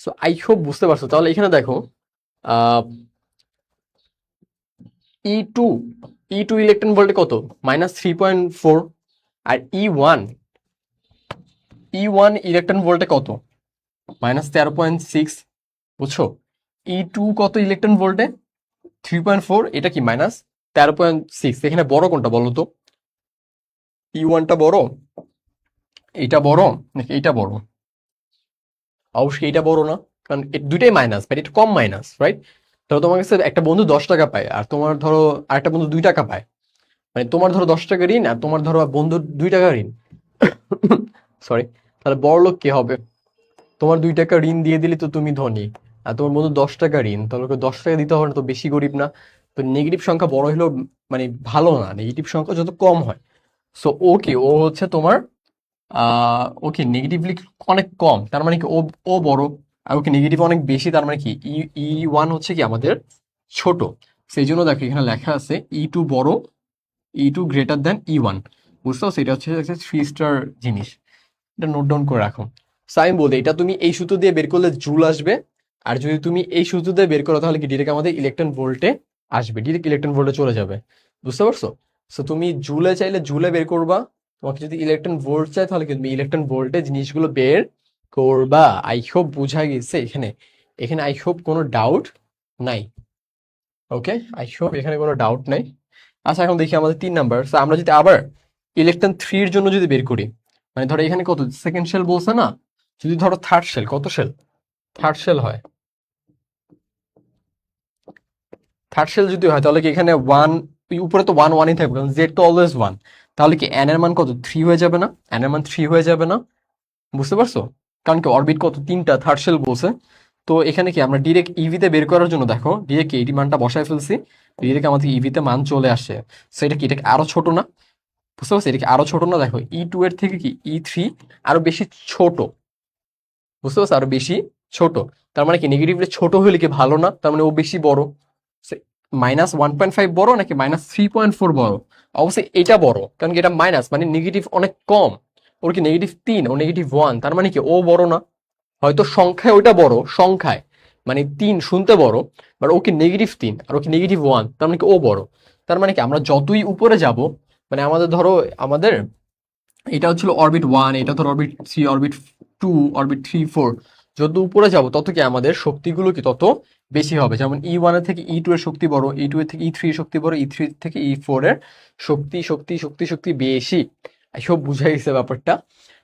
সো আই হোপ বুঝতে পারছো। তাহলে এখানে দেখো E2 E2 ইলেকট্রন ভোল্টে কত? -3.4। আর E1 ইলেকট্রন ভোল্টে কত? -13.6। বুঝছো? E2 কত ইলেকট্রন ভোল্টে? 3.4। এটা কি -13.6। এখানে বড় কোনটা বলো তো? E1টা বড়, এইটা বড় নাকি এইটা বড়? অবশ্যই এইটা বড় না, কারণ দুইটাই মাইনাস, বাট এটা কম মাইনাস, রাইট? ধরো তোমার কাছে একটা বন্ধু 10 টাকা পায় আর তোমার ধরো আরেকটা বন্ধু 2 টাকা পায়, মানে তোমার ধরো 10 টাকা ঋণ আর তোমার ধরো বন্ধুর 2 টাকা ঋণ। সরি, তাহলে বড়লোক কে হবে? তোমার 2 টাকা ঋণ দিয়ে দিলে তো তুমি ধনী, আর তোমার বন্ধু 10 টাকা ঋণ, তাহলে ওকে 10 টাকা দিতে হবে না? তো বেশি গরিব না? তো নেগেটিভ সংখ্যা বড় হলেও মানে ভালো না, নেগেটিভ সংখ্যা যত কম হয়। সো ওকে, ও হচ্ছে তোমার ওকে নেগেটিভলি অনেক কম, তার মানে কি ও ও বড়। আর ওকে নেগেটিভ অনেক বেশি, তার মানে কি ই ওয়ান হচ্ছে কি আমাদের ছোট। সেই জন্য দেখো এখানে লেখা আছে ই টু বড়, ই2 গ্রেটার দ্যান ই1। বুঝতে পারছো? এটা হচ্ছে একটা 3 স্টার জিনিস, এটা নোট ডাউন করে রাখো। সো আমি বলি এটা তুমি এই সূত্র দিয়ে বের করলে জুল আসবে, আর যদি তুমি এই সূত্র দিয়ে বের করো তাহলে কি ডিরেক্ট আমাদের ইলেকট্রন ভোল্টে আসবে, ডিরেক্ট ইলেকট্রন ভোল্টে চলে যাবে। বুঝতে পারছো? সো তুমি জুলে চাইলে জুলে বের করবা, তোমাকে যদি ইলেকট্রন ভোল্ট চাই তাহলে কি তুমি ইলেকট্রন ভোল্টে জিনিসগুলো বের করবা। আই হোপ বুঝা গেছে এখানে, এখানে আই হোপ কোনো ডাউট নাই। ওকে, আই হোপ এখানে কোনো ডাউট নাই। আচ্ছা এখন দেখি আমাদের 3 নাম্বার। আমরা যদি আবার ইলেকট্রন 3 এর জন্য যদি বের করি, মানে ধরো এখানে কত সেকেন্ড শেল বলছে না, যদি ধরো থার্ড শেল, কত শেল, থার্ড শেল হয়, থার্ড শেল যদি হয় তাহলে কি এখানে ওয়ান, উপরে তো ওয়ান ওয়ানই থাকবে কারণ জেড তো অলওয়েজ ওয়ান। তাহলে কি এন এর মান কত, 3 হয়ে যাবে না? এন এর মান 3 হয়ে যাবে না? বুঝতে পারছো? কারণ কি অরবিট কত, 3টা, থার্ড শেল বলছে। তো এখানে কি আমরা ডিরেক্ট ইভিতে বের করার জন্য দেখো ডিরেক্ট এইটি মানটা বসায় ফেলছি, ডিরেক্ট আমাদের ইভিতে মান চলে আসে। সেটা কি, এটা কি আরো ছোট না? বুঝতে পারছি, এটা কি আরো ছোট না? দেখো ই2 এর থেকে কি ই3 আরো বেশি ছোট। বুঝতে পারছো? আরো বেশি ছোট। তার মানে কি নেগেটিভলি ছোট হলে কি ভালো না? তার মানে ও বেশি বড়। -1.5 বড় নাকি -3.4 বড়? অবশ্যই এটা বড়, কারণ কি এটা মাইনাস মানে নেগেটিভ অনেক কম। ওর কি -3, ও -1, তার মানে কি ও বড় না? হয়তো সংখ্যায় ওইটা বড়, সংখ্যায় মানে 3 শুনতে বড়, বাট ও কি -3 আর ও কি -1, তার মানে কি ও বড়। তার মানে কি আমরা যতই উপরে যাব, মানে আমাদের ধরো আমাদের এটা হচ্ছিল অরবিট 1, এটা ধর অরবিট 3, অরবিট 2, অরবিট 3, 4, যত উপরে যাব তত কি আমাদের শক্তিগুলো কি তত বেশি হবে। যেমন ই1 এর থেকে ই2 এর শক্তি বড়, ই2 এর থেকে ই3 এর শক্তি বড়, ই3 থেকে ই4 এর শক্তি শক্তি শক্তি শক্তি বেশি। সব বুঝাই গেছে ব্যাপারটা।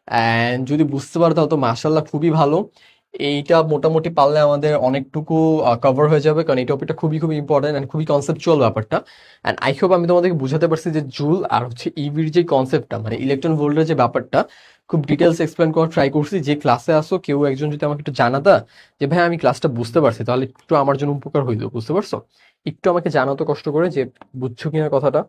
অ্যান্ড যদি বুঝতে পারো তাহলে তো মাশাল্লাহ খুবই ভালো। এইটা মোটামুটি পারলে আমাদের অনেকটুকু কভার হয়ে যাবে, কারণ এই টপিকটা খুবই খুবই ইম্পর্টেন্ট অ্যান্ড খুবই কনসেপচুয়াল ব্যাপারটা। অ্যান্ড আই হোপ আমি তোমাদেরকে বুঝাতে পারছি যে জুল আর হচ্ছে ইভির যে কনসেপ্টটা, মানে ইলেকট্রন ভোল্টের যে ব্যাপারটা, খুব ডিটেলস এক্সপ্লেন করার ট্রাই করছি। যে ক্লাসে আসো কেউ একজন যদি আমাকে একটু জানাতা যে ভাই আমি ক্লাসটা বুঝতে পারছি, তাহলে একটু আমার জন্য উপকার হইতো। বুঝতে পারছো? একটু আমাকে জানাতো কষ্ট করে যে বুঝছো কিনা কথাটা।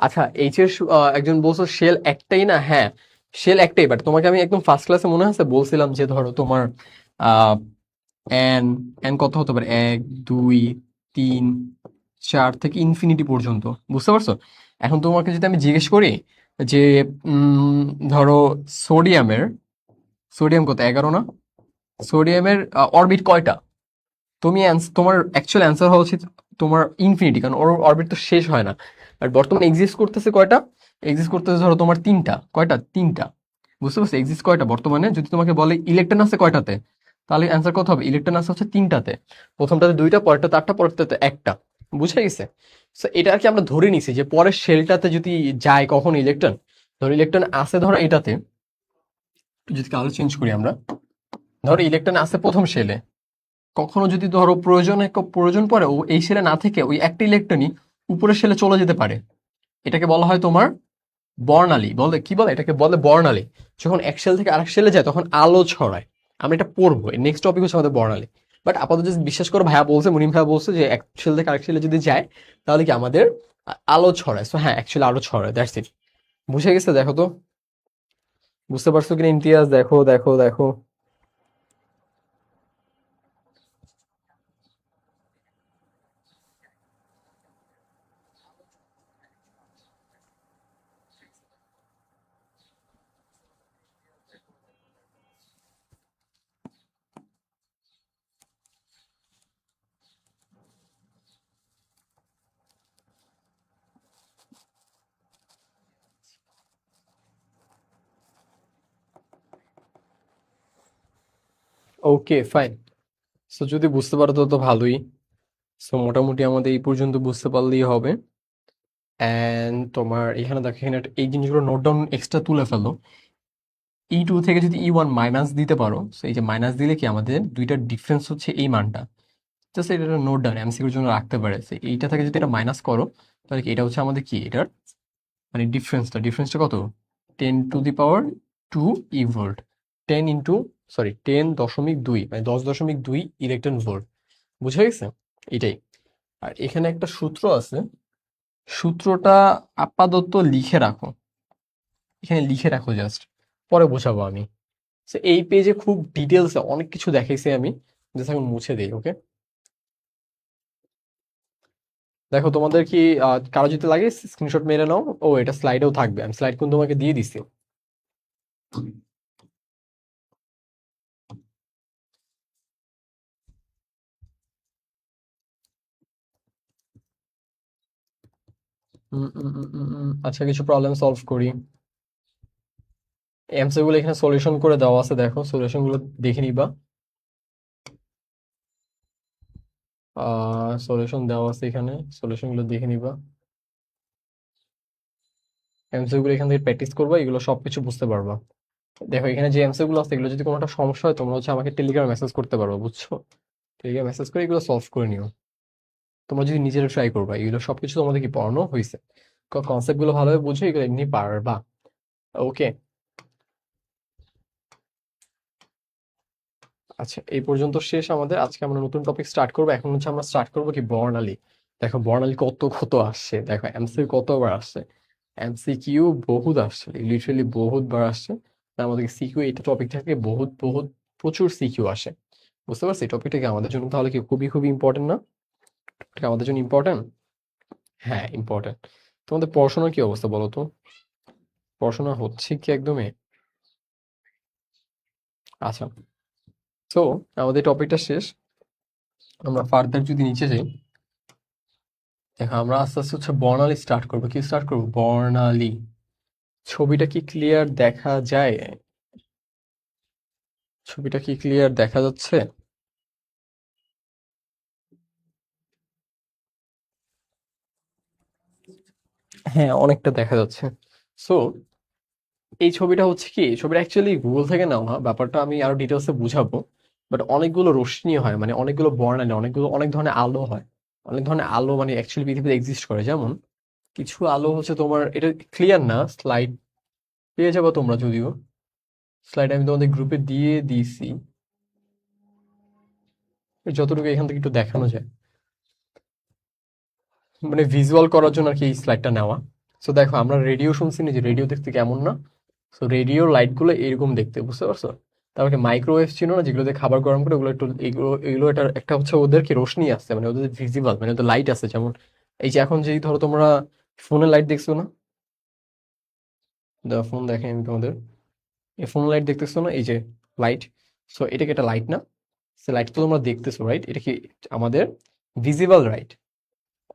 আচ্ছা এইচএস একজন বলছো শেল একটাই না? হ্যাঁ, শেল একটাই, বাট তোমাকে আমি একদম ফার্স্ট ক্লাসে মনে আছে বলছিলাম যে ধরো তোমার আহ এন, এন কত হতে পারে, 1, 2, 3, 4 থেকে ইনফিনিটি পর্যন্ত। বুঝতে পারছো? এখন তোমাকে যদি আমি জিজ্ঞেস করি যে ধরো সোডিয়ামের, সোডিয়াম কত, 11 না? সোডিয়ামের অরবিট কয়টা? তুমি তোমার অ্যাকচুয়াল অ্যান্সার হওয়া উচিত তোমার ইনফিনিটি, কারণ ওর অরবিট তো শেষ হয় না। আর বর্তমানে এক্সিস্ট করতেছে কয়টা? এক্সিস্ট করতেছে ধরো তোমার 3টা। কয়টা? 3টা। বুঝতে পারছো? এক্সিস্ট কয়টা বর্তমানে? যদি তোমাকে বলে ইলেকট্রন আছে কয়টাতে, তাহলে অ্যান্সার কত হবে? ইলেকট্রন আছে হচ্ছে 3টাতে। প্রথমটাতে 2টা, পরেরটাতে 8টা, পরেরটাতে 1টা। বুঝে গেছে? সো এটা আর কি আমরা ধরে নিছি যে পরের শেলটাতে যদি যায় কখন ইলেকট্রন, ধরো ইলেকট্রন আছে ধরো এটাতে, যদি কালার চেঞ্জ করি আমরা, ধরো ইলেকট্রন আছে প্রথম শেলে, কখনো যদি ধরো প্রয়োজন পড়ে ও এই সেলে না থেকে ওই একটা ইলেকট্রনই উপরের সেলে চলে যেতে পারে। এটাকে বলা হয় তোমার বর্ণালী। বলে কি বলে এটাকে? বলে বর্ণালী। যখন এক সেল থেকে আরেক সেলে যায় তখন আলো ছড়ায়। আমরা এটা পড়বো, নেক্সট টপিক হচ্ছে আমাদের বর্ণালী। বাট আপাতত just বিশ্বাস করো, ভাইয়া বলছে, মুনিম ভাইয়া বলছে যে এক সেল থেকে আরেক সেলে যদি যায় তাহলে কি আমাদের আলো ছড়ায়। সো হ্যাঁ, অ্যাকচুয়ালি আলো ছড়ায়, দ্যাটস ইট। বুঝে গেছে? দেখো তো বুঝতে পারছো কিনা ইমতিয়াজ, দেখো দেখো দেখো। Okay fine. সো যদি বুঝতে পারো তো ভালোই। সো মোটামুটি আমাদের এই পর্যন্ত বুঝতে পারলেই হবে। অ্যান্ড তোমার এখানে দেখো, এখানে এই জিনিসগুলো নোট ডাউন এক্সট্রা তুলে ফেলো। E2 থেকে যদি E1 মাইনাস দিতে পারো, সো এই যে মাইনাস দিলে কি আমাদের দুইটার ডিফারেন্স হচ্ছে এই মানটা। জাস্ট এটা নোট ডাউন এমসিকিউর জন্য রাখতে পারে। So এইটা থেকে যদি এটা মাইনাস করো, তাহলে কি এটা হচ্ছে আমাদের কি এটার মানে ডিফারেন্সটা কত? 10⁻²2 10 সরি 10.2 মানে 10.2 ইলেকট্রন ভোল্ট। বুঝে গেছে? এটাই। আর এখানে একটা সূত্র আছে, সূত্রটা আপাতত লিখে রাখো, এখানে লিখে রাখো জাস্ট, পরে বোঝাবো আমি। So এই পেজে খুব ডিটেলসে অনেক কিছু দেখাইছি আমি, জাস্ট এখন মুছে দিই। ওকে, দেখো তোমাদের কি কারো যদি লাগে স্ক্রিনশট মেরে নাও। ও এটা স্লাইডেও থাকবে, আমি স্লাইড কিন্তু তোমাকে দিয়ে দিছি। আচ্ছা, কিছু প্রবলেম সলভ করি। এমসিকিউ গুলো এখানে সলিউশন করে দেওয়া আছে, দেখো সলিউশন গুলো দেখে নিবা। সলিউশন দেওয়া আছে এখানে, সলিউশন গুলো দেখে নিবা। এমসিকিউ গুলো এখান থেকে প্র্যাকটিস করবা, এগুলো সবকিছু বুঝতে পারবা। দেখো এখানে যে এমসিকিউ গুলো আছে, এগুলো যদি কোনো একটা সমস্যা হয় তোমরা হচ্ছে আমাকে টেলিগ্রাম মেসেজ করতে পারো, বুঝছো? টেলিগ্রাম মেসেজ করে এগুলো সলভ করে নিও। তোমরা যদি নিজেরা ট্রাই করবা, এগুলো সবকিছু তোমাদের কি পড়ানো হয়েছে, কনসেপ্ট গুলো ভালোভাবে বুঝে এগুলো এমনি পারবা। ওকে, আচ্ছা এই পর্যন্ত শেষ আমাদের। আজকে আমরা নতুন টপিক স্টার্ট করবো। এখন হচ্ছে আমরা স্টার্ট করবো কি বর্ণালী। দেখো বর্ণালী কত কত আসছে, দেখো এমসিকিউ কতবার আসছে, এমসিকিউ বহুত আসছে, লিটারালি বহুত বার আসছে। আর আমাদের সিকিউ এটা টপিক থেকে বহুত বহুত প্রচুর সিকিউ আসে। বুঝতে পারছি টপিকটা কি আমাদের জন্য তাহলে কি খুবই খুবই ইম্পর্টেন্ট না? এটা আমাদের জন্য ইম্পর্টেন্ট। হ্যাঁ ইম্পর্টেন্ট। তোমাদের পড়াশোনার কি অবস্থা বলো তো? পড়াশোনা হচ্ছে কি একদমই? আচ্ছা, তো আমাদের টপিকটা শেষ, আমরা ফার্দার যদি নিচে যাই। দেখো আমরা আস্তে আস্তে হচ্ছে বর্ণালী স্টার্ট করবো। কি স্টার্ট করবো? বর্ণালী। ছবিটা কি ক্লিয়ার দেখা যায়? ছবিটা কি ক্লিয়ার দেখা যাচ্ছে? হ্যাঁ অনেকটা দেখা যাচ্ছে। সো এই ছবিটা হচ্ছে কি, এই ছবিটা অ্যাকচুয়ালি গুগল থেকে নেওয়া, ব্যাপারটা আমি আরো ডিটেলসে বুঝাবো। বাট অনেকগুলো রশ্মি হয়, মানে অনেকগুলো বর্ণালী, অনেক ধরনের আলো হয়। অনেক ধরনের আলো মানে অ্যাকচুয়ালি পৃথিবীতে এক্সিস্ট করে। যেমন কিছু আলো হচ্ছে তোমার, এটা ক্লিয়ার না, স্লাইড পেয়ে যাবো তোমরা যদিও। স্লাইড আমি তোমাদের গ্রুপে দিয়ে দিয়েছি, যতটুকু এখান থেকে একটু দেখানো যায়, মানে ভিজুয়াল করার জন্য আর কি এই স্লাইডটা নেওয়া। সো দেখো আমরা রেডিও শুনছি না, যে রেডিও দেখতে কেমন না? সো রেডিওর লাইটগুলো এরকম দেখতে, বুঝতে পারছো? তারপরে মাইক্রোওয়েভ ছিল না, যেগুলোতে খাবার গরম করে, ওগুলো একটু এগুলো এগুলো এটা একটা হচ্ছে ওদের কি রোশনি আছে, মানে ওদের ভিজিবল, মানে ওদের লাইট আছে। যেমন এই যে এখন যেই ধরো তোমরা ফোনের লাইট দেখছো না, ফোন দেখে আমি তোমাদের, এই ফোন লাইট দেখতেছো না, এই যে লাইট। সো এটা কি একটা লাইট না? সে লাইট তো তোমরা দেখতেছো, রাইট? এটা কি আমাদের ভিজিবল, রাইট?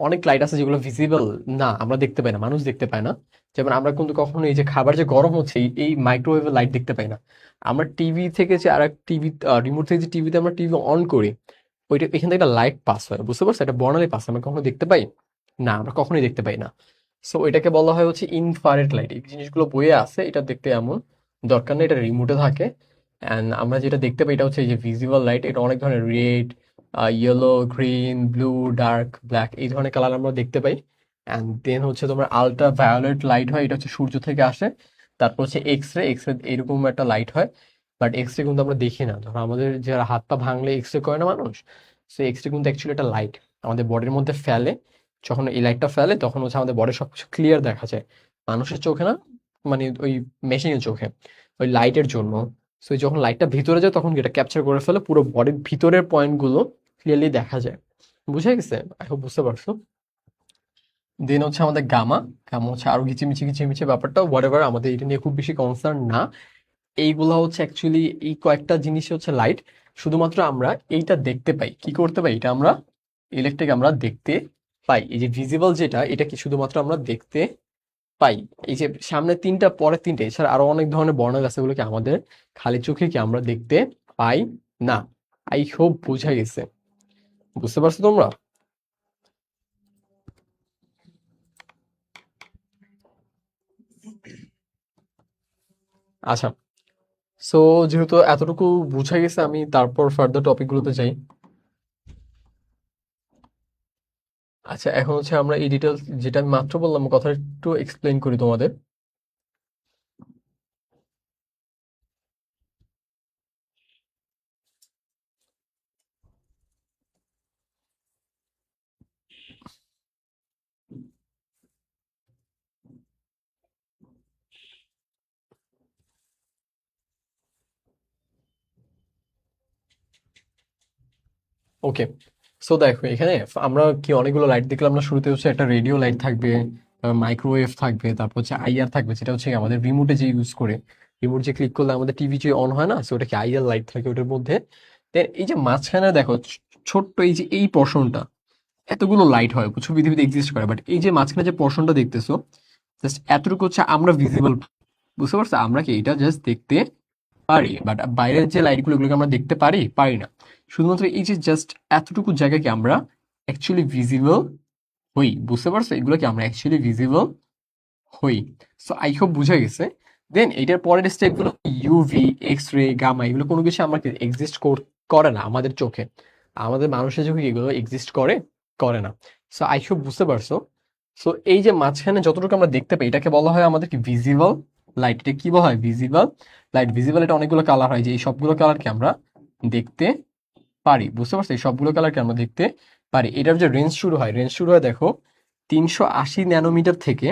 অনেক লাইট আছে যেগুলো ভিজিবল না, আমরা দেখতে পাই না, মানুষ দেখতে পায় না। যেমন আমরা কিন্তু কখনো এই যে খাবার যে গরম হচ্ছে, এই মাইক্রোওয়েভের লাইট দেখতে পাই না। আমরা টিভি থেকে যে আর এক টিভি, রিমোট থেকে যে টিভিতে আমরা টিভি অন করি, ওইটা এখান থেকে একটা লাইট পাস হয়, বুঝতে পারছো? এটা বর্ণালী পাস, আমরা কখনো দেখতে পাই না, আমরা কখনোই দেখতে পাই না। সো এটাকে বলা হয় হচ্ছে ইনফ্রারেড লাইট। এই জিনিসগুলো বইয়ে আছে, এটা দেখতে এমন, দরকার নেই, এটা রিমোটে থাকে। অ্যান্ড আমরা যেটা দেখতে পাই এটা হচ্ছে এই যে ভিজিবল লাইট। এটা অনেক ধরনের red, yellow, green, blue, dark, black, এই ধরনের কালার আমরা দেখতে পাই। অ্যান্ড দেন হচ্ছে তোমার আলট্রা ভায়োলেট লাইট হয়, এটা হচ্ছে সূর্য থেকে আসে। তারপর হচ্ছে এক্স রে, এরকম একটা লাইট হয়। বাট এক্স রে কিন্তু আমরা দেখি না, ধরো আমাদের যারা হাত পা ভাঙলে এক্স রে করে না মানুষ, সো এক্স রে কিন্তু অ্যাকচুয়ালি একটা লাইট আমাদের বডির মধ্যে ফেলে। যখন এই লাইটটা ফেলে তখন হচ্ছে আমাদের বডির সবকিছু ক্লিয়ার দেখা যায়, মানুষের চোখে না, মানে ওই মেশিনের চোখে, ওই লাইটের জন্য। সো যখন লাইটটা ভিতরে যায় তখন এটা ক্যাপচার করে ফেলে, পুরো বডির ভিতরের পয়েন্টগুলো ক্লিয়ারলি দেখা যায়। বুঝে গেছে? আই হোপ বুঝতে পারছো। দেন হচ্ছে আমাদের গামা। গামা হচ্ছে আরো ঘিচিমিচি ঘিচিমিচি ব্যাপারটা, হোয়াট এভার, আমাদের এটা নিয়ে খুব বেশি কনসার্ন না। এইগুলা হচ্ছে অ্যাকচুয়ালি এই কয়েকটা জিনিস হচ্ছে লাইট। শুধুমাত্র আমরা এইটা দেখতে পাই, কি করতে পাই, এটা আমরা ইলেকট্রিক আমরা দেখতে পাই। এই যে ভিজিবল যেটা, এটা কি শুধুমাত্র আমরা দেখতে পাই। এই যে সামনে তিনটা, পরের তিনটে, এছাড়া আরো অনেক ধরনের বর্ণালী আছে, এগুলোকে আমাদের খালি চোখে কি আমরা দেখতে পাই না। আই হোপ বোঝা গেছে, বুঝতে পারছো তোমরা? আচ্ছা, সো যেহেতু এতটুকু বোঝা গেছে, আমি তারপর ফার্দার টপিকগুলোতে যাই। আচ্ছা, এখন হচ্ছে আমরা এই ডিটেলস যেটা আমি মাত্র বললাম কথা একটু এক্সপ্লেইন করি তোমাদের। ওকে, সো দেখো এখানে আমরা কি অনেকগুলো লাইট দেখলাম না, শুরুতে হচ্ছে একটা রেডিও লাইট থাকবে, মাইক্রোওয়েভ থাকবে, তারপর হচ্ছে আইআর থাকবে, যেটা হচ্ছে আমাদের রিমোটে যে ইউজ করে, রিমোট যে ক্লিক করলে আমাদের টিভি যে অন হয় না, সো ওটাকে আইআর লাইট থাকে ওটার মধ্যে। দেন এই যে মাঝখানে দেখো ছোট্ট এই যে এই পোর্শনটা, এতগুলো লাইট হয় বুঝছো পৃথিবীতে এক্সিস্ট করে, বাট এই যে মাঝখানে যে পোর্শনটা দেখতেছো, জাস্ট এতটুকু হচ্ছে আমরা ভিজিবল, বুঝতে পারছো? আমরা কি এটা জাস্ট দেখতে পারি, বাট বাইরের যে লাইটগুলো এগুলোকে আমরা দেখতে পারি পারি না। শুধুমাত্র এই যে জাস্ট এতটুকু জায়গাকে আমরা অ্যাকচুয়ালি ভিজিবল হই, বুঝতে পারছো? এগুলোকে আমরা অ্যাকচুয়ালি ভিজিবল হই। সো আই হোপ বুঝা গেছে। দেন এটার পরের স্টেপগুলো ইউভি, এক্স রে, গামা, এগুলো কোনো কিছু আমরা এক্সিস্ট করে না আমাদের চোখে, আমাদের মানুষের চোখে এগুলো এক্সিস্ট করে করে না। সো আই হোপ বুঝতে পারছো। সো এই যে মাঝখানে যতটুকু আমরা দেখতে পাই এটাকে বলা হয় আমাদের কি ভিজিবল লাইট। এটা কি বলা হয়? Visible light. ভিজিবল এটা অনেকগুলো কালার হয়, যে এই সবগুলো কালারকে আমরা দেখতে পারি, বুঝতে পারছো? এই সবগুলো কালারকে আমরা দেখতে পারি। এটার যে রেঞ্জ শুরু হয়, রেঞ্জ শুরু হয় দেখো 380 ন্যানোমিটার থেকে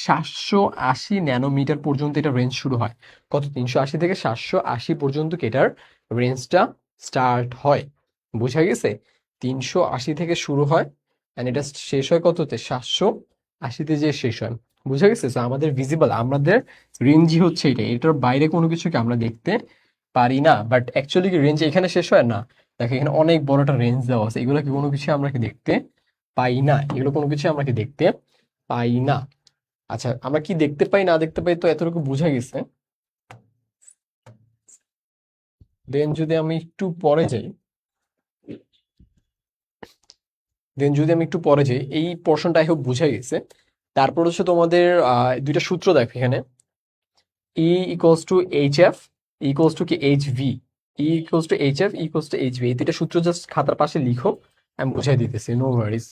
780 ন্যানোমিটার পর্যন্ত এটা রেঞ্জ শুরু হয়। কত? 380 থেকে 780 পর্যন্ত এটার রেঞ্জটা স্টার্ট হয়, বুঝা গেছে? 380 থেকে শুরু হয় অ্যান্ড এটা শেষ হয় কততে? 780-তে যে শেষ হয়, বুঝা গেছে? তো আমাদের ভিজিবল, আমাদের রেঞ্জই হচ্ছে এটা, এটার বাইরে কোনো কিছুকে আমরা দেখতে পারি না। বাট অ্যাকচুয়ালি কি রেঞ্জ এখানে শেষ হয় না? দেখো এখানে অনেক বড় একটা রেঞ্জ দেওয়া আছে, এগুলো কি কোনো কিছু আমরা কি দেখতে পাই না, এগুলো কোনো কিছু আমরা কি দেখতে পাই না। আচ্ছা, আমরা কি দেখতে পাই না দেখতে পাই তো এতটুকু বুঝা গেছে। দেন যদি আমি একটু পরে যাই, এই পোর্শনটা আই হোপ বুঝা গেছে। তারপর হচ্ছে তোমাদের দুইটা সূত্র দেখো এখানে, E equals to H F equals to কি H V, E equals to H F equals to H V, এই দুইটা সূত্র জাস্ট খাতার পাশে লিখো, আমি বুঝাই দিতেছি, নো ওয়ারিস।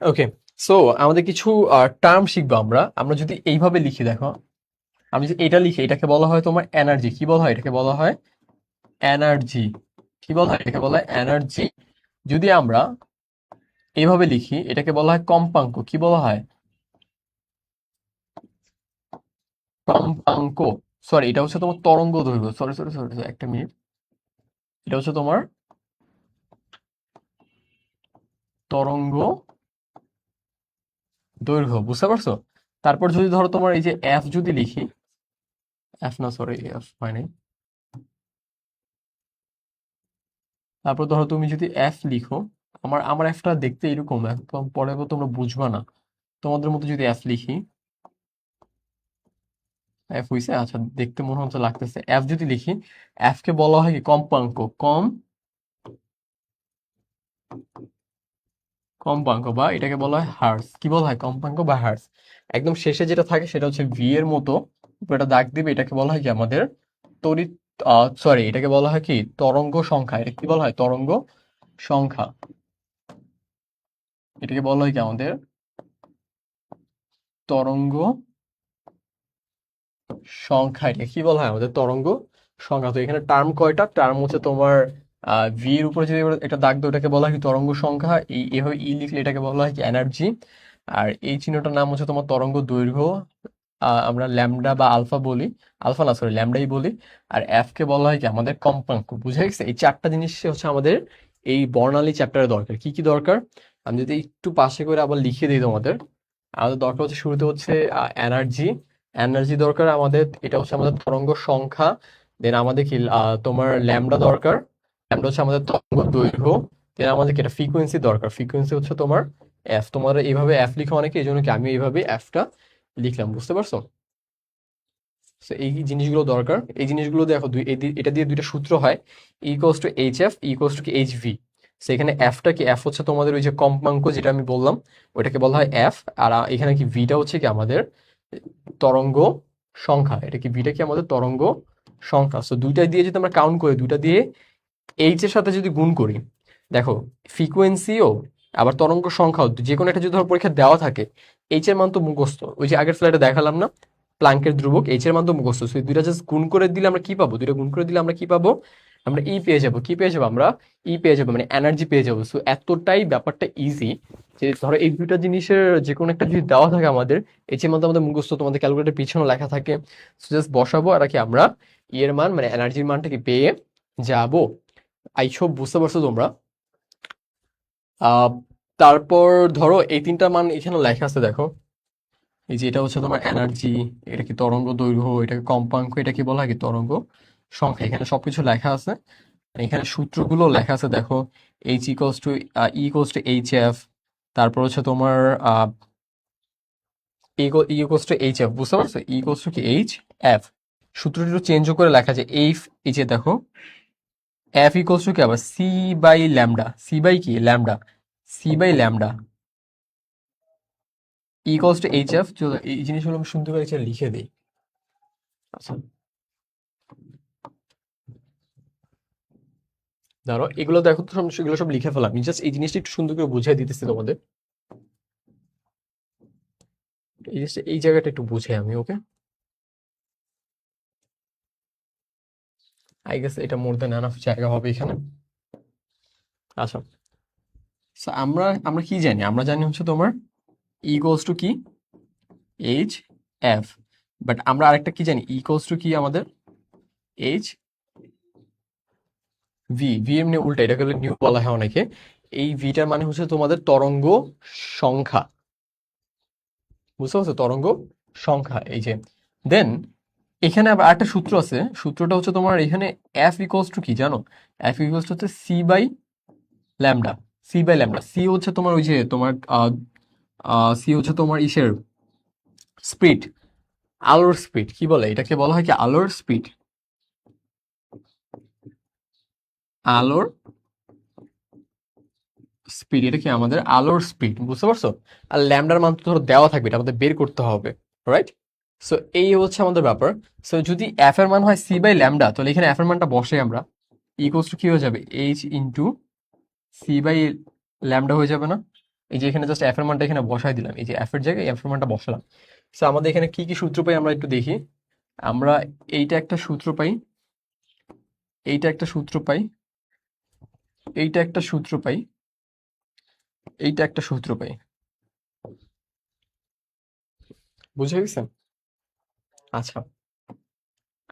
ওকে, সো আমাদের কিছু টার্ম শিখবো আমরা। আমরা যদি এইভাবে লিখি, দেখো আমি যদি এটা লিখি, এটাকে বলা হয় তোমার এনার্জি। কি বলা হয়? এটাকে বলা হয় এনার্জি। কি বলা হয়? এটাকে বলা হয় এনার্জি। যদি আমরা এইভাবে লিখি, এটাকে বলা হয় কম্পাঙ্ক। কি বলা হয়? কম্পাঙ্ক। সরি, এটা হচ্ছে তোমার তরঙ্গ দৈর্ঘ্য। সরি সরি সরি, একটা মিনিট। এটা হচ্ছে তোমার তরঙ্গ দৈর্ঘ্য, বুঝতে পারছো? তারপর যদি ধরো তোমার এই যে এফ যদি লিখি, এফ না সরি, এফ হয় নাই। তারপর ধরো তুমি যদি এফ লিখো, আমার আমার এফটা দেখতে এরকম, একদম পরে তোমরা বুঝবা না। তোমাদের মতো যদি এফ লিখি, এফ হইছে, আচ্ছা দেখতে মনে হচ্ছে লাগতেছে। এফ যদি লিখি, এফ কে বলা হয় কি কম্পাঙ্ক। কম্পাঙ্ক বা এটাকে বলা হয় হার্স। কি বলা হয়? কম্পাঙ্ক বা হার্স। একদম শেষে যেটা থাকে সেটা হচ্ছে ভি এর মতো উপরে একটা দাগ দিবে, এটাকে বলা হয় কি আমাদের তড়িৎ, সরি এটাকে বলা হয় কি তরঙ্গ সংখ্যা। এটা কি বলা হয়? তরঙ্গ সংখ্যা। এটাকে বলা হয় কি আমাদের তরঙ্গ সংখ্যা। এটা কি বলা হয়? আমাদের তরঙ্গ সংখ্যা। তো এখানে টার্ম কয়টা? টার্ম হচ্ছে তোমার ভি এর উপরে যদি একটা দাগ দাও, এটাকে বলা হয় কি তরঙ্গ সংখ্যা। এই এভাবে ই লিখলে এটাকে বলা হয় কি এনার্জি। আর এই চিহ্নটার নাম হচ্ছে তোমার তরঙ্গ দৈর্ঘ্য। আমরা ল্যামডা বা আলফা বলি, আলফা না সরি ল্যামডাই বলি। আর এফ কে বলা হয় কি আমাদের কম্পাঙ্ক। বুঝা গেছে? এই চারটা জিনিস হচ্ছে আমাদের এই বর্ণালী চ্যাপ্টারে দরকার। কি কি দরকার? আমি যদি একটু পাশে করে আবার লিখে দিই তোমাদের, আমাদের দরকার হচ্ছে শুরুতে হচ্ছে এনার্জি। এনার্জি দরকার আমাদের, এটা হচ্ছে আমাদের তরঙ্গ সংখ্যা। দেন আমাদের কি তোমার ল্যামডা দরকার, ল্যামডা হচ্ছে আমাদের তরঙ্গ দৈর্ঘ্য। দেন আমাদের কি এটা ফ্রিকোয়েন্সি দরকার, ফ্রিকোয়েন্সি হচ্ছে তোমার এফ। তোমার এইভাবে এফ লিখা অনেকে, এই জন্য কি আমি এইভাবে এফটা লিখলাম, বুঝতে পারছো? সো এই জিনিসগুলো দরকার। এই জিনিসগুলো দেখো এটা দিয়ে দুইটা সূত্র হয়, equals to H F equals to কি এইচ ভি। সেখানে এফটা কি, এফ হচ্ছে তোমাদের ওই যে কম্পাঙ্ক যেটা আমি বললাম, ওইটাকে বলা হয় এফ। আর এখানে কি ভিটা হচ্ছে কি আমাদের তরঙ্গ সংখ্যা। এটা কি ভিটা কি আমাদের তরঙ্গ সংখ্যা। সো দুইটা দিয়ে যদি আমরা কাউন্ট করি, দুইটা দিয়ে এইচ এর সাথে যদি গুণ করি, দেখো ফ্রিকোয়েন্সিও আবার তরঙ্গ সংখ্যাও যে কোনো একটা যদি ধর পরীক্ষা দেওয়া থাকে, এইচ এর মান তো মুখস্থ, ওই যে আগের স্লাইডে দেখালাম না প্লাঙ্কের ধ্রুবক, এইচ এর মান তো মুখস্থ। সেই দুইটা জাস্ট গুণ করে দিলে আমরা কি পাবো, দুইটা গুণ করে দিলে আমরা কি পাবো, আমরা ই পেয়ে যাবো। কি পেয়ে যাবো আমরা, ই পেয়ে যাবো, মানে এনার্জি পেয়ে যাবো। সো এতটাই ব্যাপারটা ইজি যে ধরো এই দুইটা জিনিসের যে কোনো একটা যদি দেওয়া থাকে আমাদের, এইচ এর মান তো আমাদের মুখস্থ, তোমাদের ক্যালকুলেটর পিছনে লেখা থাকে, জাস্ট বসাবো আর কি আমরা ই এর মান মানে এনার্জির মানটাকে পেয়ে যাবো। আই হোপ বুঝতে পারছো তোমরা। আহ তারপর ধরো এই তিনটা মান এখানে লেখা আছে দেখো, এই যে এটা হচ্ছে তোমার এনার্জি, এটা কি তরঙ্গ দৈর্ঘ্য, এটাকে কম্পাঙ্ক, এটা কি বলা হয় কি তরঙ্গ সংখ্যা, এখানে সবকিছু লেখা আছে। এখানে সূত্রগুলো লেখা আছে দেখো, H equals to equals to H F, তারপর হচ্ছে তোমার ইকোয়ালস টু এইচ এফ, বুঝতে পারছো, ইকোয়ালস টু কি এইচ এফ। সূত্রটি একটু চেঞ্জ করে লেখা যায় এই, এই যে দেখো এফ ইকোয়ালস টু কি আবার C by lambda, C by কি lambda, C by lambda equals to H F. চলো এই জিনিসগুলো আমি সুন্দর করে এখানে লিখে দিই। আচ্ছা ধরো এগুলো দেখো তো, এগুলো সব লিখে ফেলাম, আমি জাস্ট এই জিনিসটা একটু সুন্দর করে বুঝিয়ে দিতেছি তোমাদের। এই জিনিসটা এই জায়গাটা একটু বুঝে আমি, ওকে আই গেস এটা মোর দ্যান এনাফ জায়গা হবে এখানে। আচ্ছা so আমরা আমরা কি জানি, আমরা জানি হচ্ছে তোমার ইকুয়ালস টু কি এইচ এফ, বাট আমরা আরেকটা কি জানি, ইকুয়ালস টু কি আমাদের এইচ ভি। ভি এমনি উল্টা, এটাকে নিউ বলা হয় অনেকে। এই ভিটার মানে হচ্ছে তোমাদের তরঙ্গ সংখ্যা, বুঝতে পারছো, তরঙ্গ সংখ্যা। এই যে দেন এখানে আবার একটা সূত্র আছে, সূত্রটা হচ্ছে তোমার এখানে এফ ইকুয়ালস টু কি জানো, এফ ইকুয়ালস টু হচ্ছে C by lambda, C by lambda. C হচ্ছে তোমার ওই যে তোমার সি হচ্ছে তোমার ইসের স্পিড, আলোর স্পিড, কি বলে এটাকে বলা হয় কি আলোর স্পিড, আলোর স্পিড, এটা কি আমাদের আলোর স্পিড, বুঝতে পারছো। আর ল্যামডার মান তো ধরো দেওয়া থাকবে, এটা আমাদের বের করতে হবে, রাইট। সো এই হচ্ছে আমাদের ব্যাপার। সো যদি এফ এর মান হয় সি বাই ল্যামডা, তাহলে এখানে এফ এর মানটা বসে আমরা, ইকুয়ালস টু কি হয়ে যাবে, H into C by lambda হয়ে যাবে না। এই যে এখানে জাস্ট এফ এর মানটা এখানে বসাই দিলাম, এই যে এফ এর জায়গায় এফ এর মানটা বসালাম। সো আমাদের এখানে কি কি সূত্র পাই আমরা একটু দেখি। আমরা এইটা একটা সূত্র পাই, এইটা একটা সূত্র পাই, এইটা একটা সূত্র পাই, এইটা একটা সূত্র পাই, বুঝে গেছেন। আচ্ছা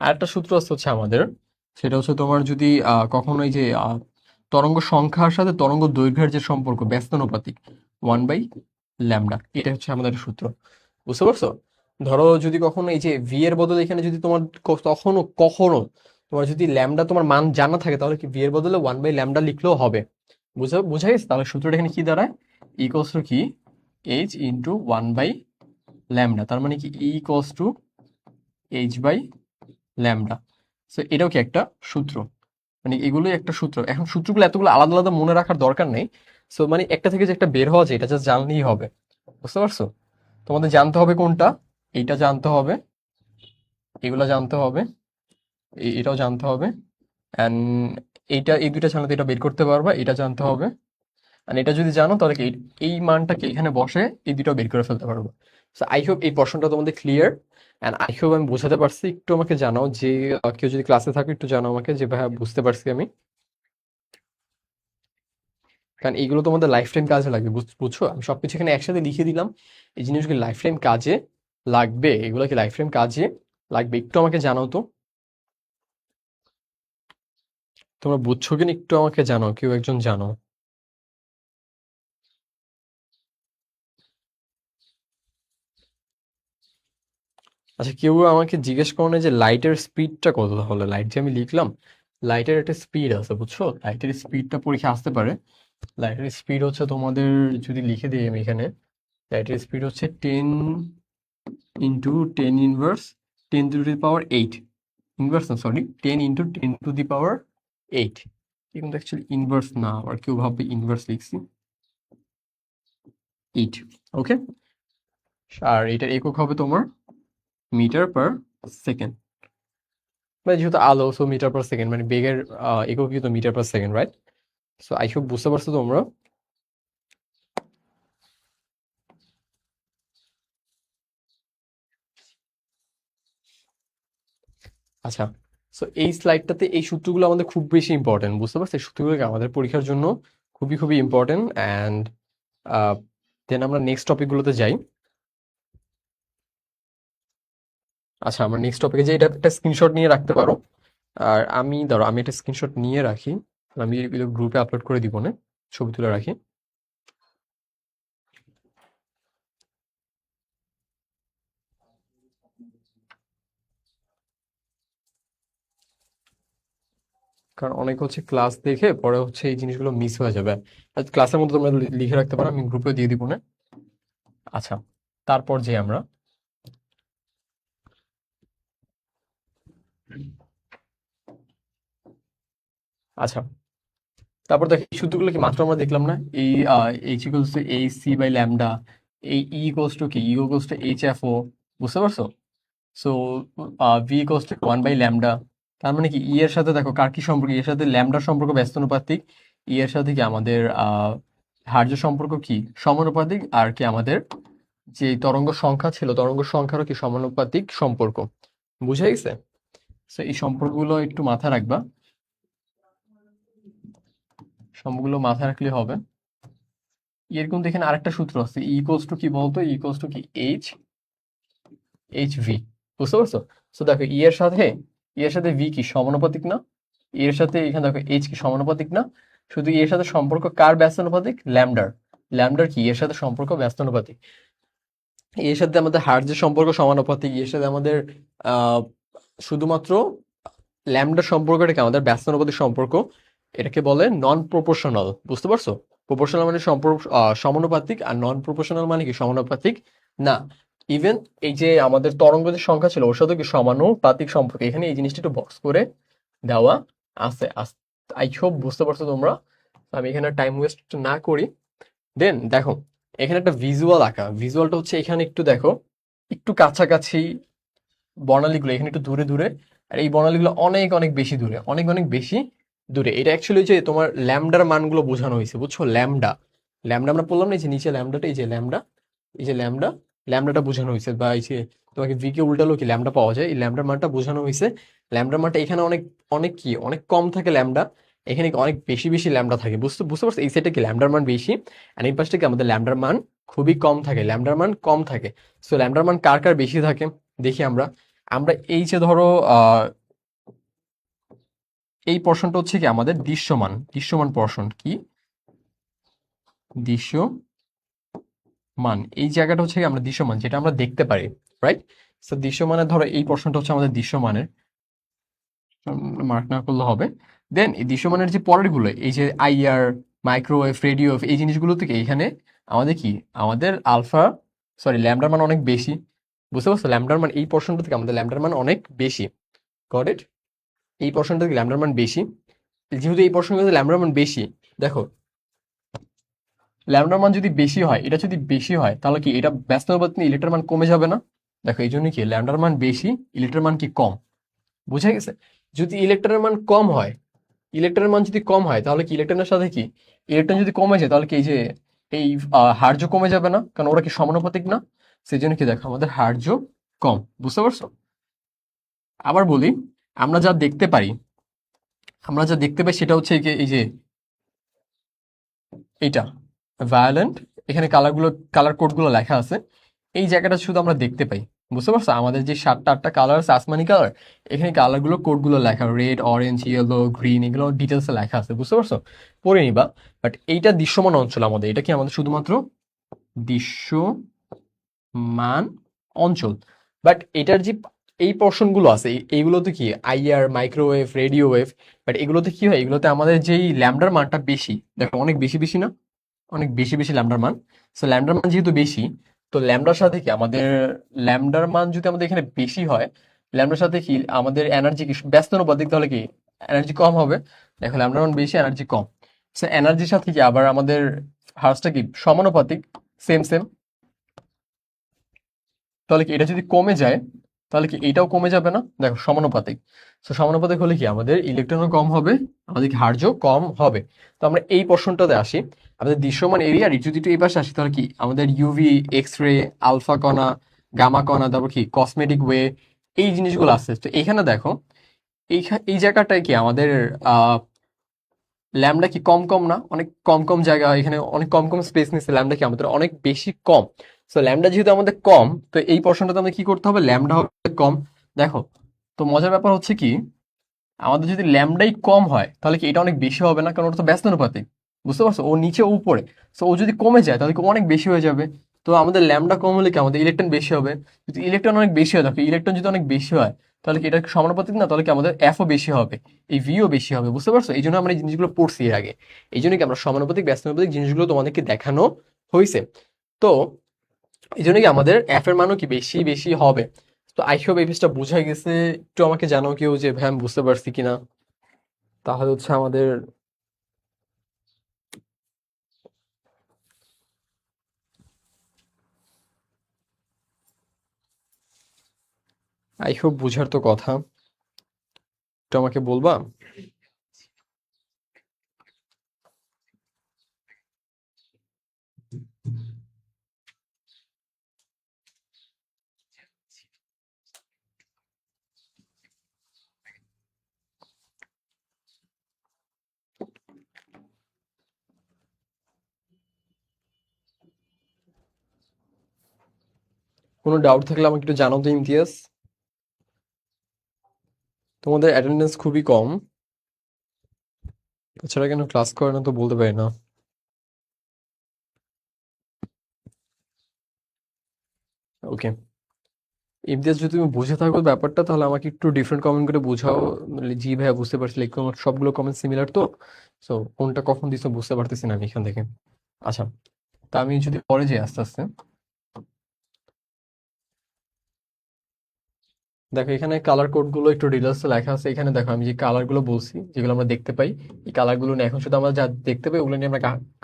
আর একটা সূত্র আছে হচ্ছে আমাদের, সেটা হচ্ছে তোমার যদি কখনো এই যে তরঙ্গ সংখ্যার সাথে তরঙ্গ দৈর্ঘ্যের যে সম্পর্ক ব্যস্তানুপাতিক, ওয়ান বাই ল্যামডা, এটা হচ্ছে আমাদের সূত্র, বুঝতে পারছো। ধরো যদি কখনো এই যে ভি এর বদলে এখানে যদি তোমার কখনো কখনো তোমার যদি ল্যামডা তোমার মান জানা থাকে, তাহলে কি ভি এর বদলে ওয়ান বাই ল্যামডা লিখলেও হবে, বুঝা গেছে। তাহলে সূত্রটা এখানে কি দাঁড়ায়, ইকোয়ালস টু কি H into one by lambda, তার মানে কি equals to H by lambda. So এটাও কি একটা সূত্র, মানে এগুলোই একটা সূত্র। এখন সূত্রগুলো এতগুলো আলাদা আলাদা মনে রাখার দরকার নেই। সো মানে একটা থেকে যে একটা বের হওয়া যায়, এটা জাস্ট জানলেই হবে, বুঝতে পারছো। তোমাদের জানতে হবে কোনটা, এইটা জানতে হবে, এগুলো জানতে হবে, এটাও জানতে হবে, অ্যান্ড এইটা, এই দুইটা জানলে তো এটা বের করতে পারবা, এটা জানতে হবে। আর এটা যদি জানো তাহলে কি এই মানটাকে এখানে বসে এই দুটো বের করে ফেলতে পারবো। সো আই হোপ এই পোর্শনটা তোমাদের ক্লিয়ার, অ্যান্ড আই হোপ আমি বোঝাতে পারছি। একটু আমাকে জানাও যে কেউ যদি ক্লাসে থাকে একটু জানাও আমাকে যে ভাইয়া বুঝতে পারছি আমি, কারণ এইগুলো তোমাদের লাইফ টাইম কাজে লাগবে, বুঝছো। আমি সবকিছু এখানে একসাথে লিখে দিলাম, এই জিনিসগুলো লাইফ টাইম কাজে লাগবে, এগুলো কি লাইফ টাইম কাজে লাগবে, একটু আমাকে জানাও তো, তোমরা বুঝছো কিনা একটু আমাকে জানাও, কেউ একজন জানাও। আচ্ছা কেউ আমাকে জিজ্ঞেস করো না যে লাইটের স্পিডটা কত, তাহলে লাইট যে আমি লিখলাম, লাইটের একটা স্পিড আছে, বুঝছো, লাইটের স্পিডটা পরীক্ষা আসতে পারে। লাইটের স্পিড হচ্ছে তোমাদের, যদি লিখে দিই আমি এখানে, লাইটের স্পিড হচ্ছে 10 ইন্টু 10 ইনভার্স 10⁸ ইনভার্স না, সরি, 10 × 10⁸ কিন্তু অ্যাকচুয়ালি ইনভার্স না, আর কেউ ভাববে ইনভার্স লিখছি, 8। ওকে, আর এটার একক হবে তোমার মিটার পার সেকেন্ড, মানে যেহেতু আলো, সো মিটার পার সেকেন্ড, মানে বেগের একক কিন্তু metre per second, right? So I hope বুঝতে পারছো তোমরা। আচ্ছা, সো এই স্লাইডটাতে এই সূত্রগুলো আমাদের খুব বেশি ইম্পর্টেন্ট, বুঝতে পারছো? এই সূত্রগুলো আমাদের পরীক্ষার জন্য খুবই খুবই ইম্পর্টেন্ট। অ্যান্ড দেন আমরা নেক্সট টপিকগুলোতে যাই। আচ্ছা, আমরা নেক্সট টপিকে যাই। এটা একটা স্ক্রিনশট নিয়ে রাখতে পারো। আর আমি একটা স্ক্রিনশট নিয়ে রাখি, আমি গ্রুপে আপলোড করে দিব না, ছবি তুলে রাখি। কারণ অনেক হচ্ছে ক্লাস দেখে পরে হচ্ছে এই জিনিসগুলো মিস হয়ে যাবে। আর ক্লাসের মধ্যে তোমরা লিখে রাখতে পারো, আমি গ্রুপে দিয়ে দিব না। আচ্ছা, তারপর যে আমরা আচ্ছা তারপর দেখো এই সূত্রগুলো কি মাত্র আমরা দেখলাম না? এই এইচ ইকুয়ালস টু এই সি বাই ল্যামডা, এই ই ইকুয়ালস টু কি, E equals to H F ও, বুঝতে পারছো? So V equals to lambda. তার মানে কি ই এর সাথে দেখো কার কি সম্পর্ক, এর সাথে ল্যামডার সম্পর্ক ব্যস্তানুপাতিক, ই এর সাথে কি আমাদের হার্য সম্পর্ক কি সমানুপাতিক, আর কি আমাদের যে তরঙ্গ সংখ্যা ছিল তরঙ্গ সংখ্যারও কি সমানুপাতিক সম্পর্ক। বুঝা গেছে? সো এই সম্পর্কগুলো একটু মাথায় রাখবা, সম্পর্কগুলো মাথায় রাখলে হবে। এর কিন্তু এখানে আরেকটা সূত্র আছে, ইকুয়ালস টু কি বলতো, ইকুয়ালস টু কি এইচ ভি, বুঝতে পারছো? সো দেখো ই এর সাথে ভি কি সমানুপাতিক না, এর সাথে এখানে দেখো এইচ কি সমানুপাতিক না, শুধু এর সাথে সম্পর্ক কার ব্যস্তানুপাতিক, ল্যামডার। ল্যামডার কি এর সাথে সম্পর্ক ব্যস্তানুপাতিক, এর সাথে আমাদের হার্জের সম্পর্ক সমানুপাতিক, এর সাথে আমাদের আহ শুধুমাত্র ল্যামডার সম্পর্কটা কি আমাদের ব্যস্তানুপাতিক সম্পর্ক, এটাকে বলে নন প্রপোর্শনাল, বুঝতে পারছো? প্রপোর্শনাল মানে সম্পর্ক সমানুপাতিক, আর নন প্রপোর্শনাল মানে কি সমানুপাতিক না। ইভেন এই যে আমাদের তরঙ্গ যে সংখ্যা ছিল ওর সাথে কি সমানুপাতিক সম্পর্ক, এখানে এই জিনিসটা একটু বক্স করে দেওয়া আছে। আই হোপ বুঝতে পারছো তোমরা। আমি এখানে টাইম ওয়েস্ট না করি। দেন দেখো এখানে একটা ভিজুয়াল আঁকা, ভিজুয়ালটা হচ্ছে এখানে একটু দেখো, একটু কাছাকাছি বর্ণালীগুলো এখানে একটু দূরে দূরে, আর এই বর্ণালীগুলো অনেক অনেক বেশি দূরে, অনেক অনেক বেশি দূরে। এটা অ্যাকচুয়ালি যে তোমার ল্যামডার মানগুলো বোঝানো হয়েছে, বুঝছো? ল্যামডা, ল্যামডা আমরা বললাম না, এই যে নিচে ল্যামডাটা, এই যে ল্যামডা, এই যে ল্যামডা, ল্যামডাটা বোঝানো হয়েছে, বা এই যে তোমাকে ভি কে উল্টালো কি ল্যামডা পাওয়া যায়, এই ল্যামডার মানটা বোঝানো হয়েছে। ল্যামডার মানটা এখানে অনেক অনেক কি অনেক কম থাকে ল্যামডা, এখানে কি অনেক বেশি বেশি ল্যামডা থাকে, বুঝতে বুঝতে পারছো? এই সাইডে কি ল্যামডার মান বেশি, আর এই পাশটা কি আমাদের ল্যামডার মান খুবই কম থাকে, ল্যামডার মান কম থাকে। সো ল্যামডার মান কার কার বেশি থাকে দেখি আমরা। আমরা এই যে ধরো এই পোর্শনটা হচ্ছে কি আমাদের দৃশ্যমান, দৃশ্যমান পোর্শন কি, দৃশ্যমান, এই জায়গাটা হচ্ছে কি আমরা দৃশ্যমান, যেটা আমরা দেখতে পারি, রাইট? তো দৃশ্যমানের ধরো এই পোর্শনটা হচ্ছে আমাদের দৃশ্যমানের, মার্ক না করলে হবে। দেন এই দৃশ্যমানের যে পরের গুলো, এই যে আইআর, মাইক্রোওয়েভ, রেডিও, এই জিনিসগুলো থেকে এখানে আমাদের কি আমাদের আলফা, সরি, ল্যামডার মান অনেক বেশি, বুঝতে পারছো? ল্যামডার মান এই পোর্শনটা থেকে আমাদের ল্যামডার মান অনেক বেশি, গট ইট? এই পোর্শনটা থেকে ল্যামডার মান বেশি, যেহেতু এই পোর্শনটা ল্যামডার মান বেশি, দেখো ল্যামডার মান যদি বেশি হয়, এটা যদি বেশি হয় তাহলে কি এটা ব্যস্তানুপাতিক ইলেকট্রন মান কমে যাবে না? দেখো এই জন্য কি ল্যামডার মান বেশি, ইলেকট্রন মান কি কম, বুঝা গেছে? যদি ইলেকট্রনের মান কম হয়, ইলেকট্রনের মান যদি কম হয় তাহলে কি ইলেকট্রনের সাথে কি ইলেকট্রন যদি কমে যায় তাহলে কি এই যে এই হার্য কমে যাবে না? কারণ ওরা কি সমানুপাতিক না, সেই জন্য কি দেখো আমাদের হার্য কম, বুঝতে পারছো? আবার বলি, আমরা যা দেখতে পাই, আমরা যা দেখতে পাই সেটা হচ্ছে এই যে এইটা ভায়োলেন্ট, এখানে কালার কোডগুলো লেখা আছে, এই জায়গাটা শুধু আমরা দেখতে পাই, বুঝতে পারছো? আমাদের যে 7টা কালার আছে আসমানি কালার, এখানে কালারগুলো কোডগুলো লেখা, রেড, অরেঞ্জ, ইয়েলো, গ্রিন, এগুলো ডিটেলসে লেখা আছে, বুঝতে পারছো? পড়ে নিবা। বাট এইটা দৃশ্যমান অঞ্চল আমাদের, এটা কি আমাদের শুধুমাত্র দৃশ্যমান অঞ্চল। বাট এটার যে এই পোর্শনগুলো আছে এইগুলোতে কি IR, microwave, radio wave, but এগুলোতে কি হয়, এগুলোতে আমাদের যেই ল্যামডার মানটা বেশি, দেখো অনেক বেশি বেশি না, অনেক বেশি বেশি ল্যামডার মান। সো ল্যামডার মান যেহেতু বেশি, তো ল্যামডার সাথে কি আমাদের ল্যামডার মান যদি আমাদের এখানে বেশি হয়, ল্যামডার সাথে কি আমাদের এনার্জি কি ব্যস্ত অনুপাতিক, তাহলে কি এনার্জি কম হবে। দেখো ল্যামডার মান বেশি, এনার্জি কম। সো এনার্জির সাথে কি আবার আমাদের হার্সটা কি সমানুপাতিক, সেম সেম। তাহলে কি এটা যদি কমে যায় তাহলে কি এটাও কমে যাবে না? দেখো সমানুপাতিক। তো সমানুপাতিক হলে কি আমাদের ইলেকট্রনও কম হবে, আমাদের কি হার্জও কম হবে। তো আমরা এই প্রশ্নটাতে আসি। আমাদের দৃশ্যমান এরিয়া যদি একটু এই পাশে আসি তাহলে কি আমাদের ইউভি, এক্স রে, আলফা কণা, গামা কণা, তারপর কি কসমেটিক ওয়ে, এই জিনিসগুলো আছে। তো এখানে দেখো এই জায়গাটায় কি আমাদের আহ ল্যামডা কি কম কম না? অনেক কম কম জায়গা, এখানে অনেক কম কম স্পেস নিচ্ছে, ল্যামডা কি আমাদের অনেক বেশি কম। সো ল্যামডা যেহেতু আমাদের কম, তো এই পোর্শনটাতে আমাদের কি করতে হবে, ল্যামডা হবে কম। দেখো, তো মজার ব্যাপার হচ্ছে কি আমাদের যদি ল্যামডাই কম হয় তাহলে কি এটা অনেক বেশি হবে না? কারণ ওটা তো ব্যস্ত অনুপাতিক, বুঝতে পারছো? ও নিচে ও উপরে। সো ও যদি কমে যায় তাহলে কি অনেক বেশি হয়ে যাবে। তো আমাদের ল্যামডা কম হলে কি আমাদের ইলেকট্রন বেশি হবে। যদি ইলেকট্রন অনেক বেশি হয়, দেখো ইলেকট্রন যদি অনেক বেশি হয় তাহলে কি এটা কি সমানুপাতিক না? তাহলে কি আমাদের এফও বেশি হবে, এই ভিও বেশি হবে, বুঝতে পারছো? এই জন্য আমরা এই জিনিসগুলো পড়ছি এর আগে। এই জন্য কি আমরা সমানুপাতিক ব্যস্ত অনুপাতিক জিনিসগুলো তোমাদেরকে দেখানো হয়েছে। তো এই জন্য কি আমাদের এফ এর মানও কি বেশি বেশি হবে। তো আই হোপ এই পেজটা বোঝাই গেছে। একটু আমাকে জানাও কেউ যে ভাই আমি বুঝতে পারছি কিনা, তাহলে হচ্ছে আমাদের আই হোপ বুঝার তো কথা, একটু আমাকে বলবা। কোনো ডাউট থাকলে আমাকে একটু জানাও তো ইমতিয়াজ। তোমাদের অ্যাটেন্ডেন্স খুবই কম, তাছাড়া কেন ক্লাস করে না তো বলতে পারি না। ওকে, ইমতিয়াজ যদি তুমি বুঝে থাকো ব্যাপারটা তাহলে আমাকে একটু ডিফারেন্ট কমেন্ট করে বোঝাও। মানে জি ভাইয়া বুঝতে পারছি, লাইক তোমার সবগুলো কমেন্ট সিমিলার তো। সো কোনটা কখন দিছো বুঝতে পারতেছি না আমি এখান থেকে। আচ্ছা, তা আমি যদি পরে যাই আস্তে আস্তে। দেখো এখানে কালার কোড গুলো একটু ডিটেলস লেখা আছে। এখানে দেখো আমি যে কালার গুলো বলছি যেগুলো আমরা দেখতে পাই, এই কালার গুলো নিয়ে এখন শুধু আমরা যা দেখতে পাই ওগুলো নিয়ে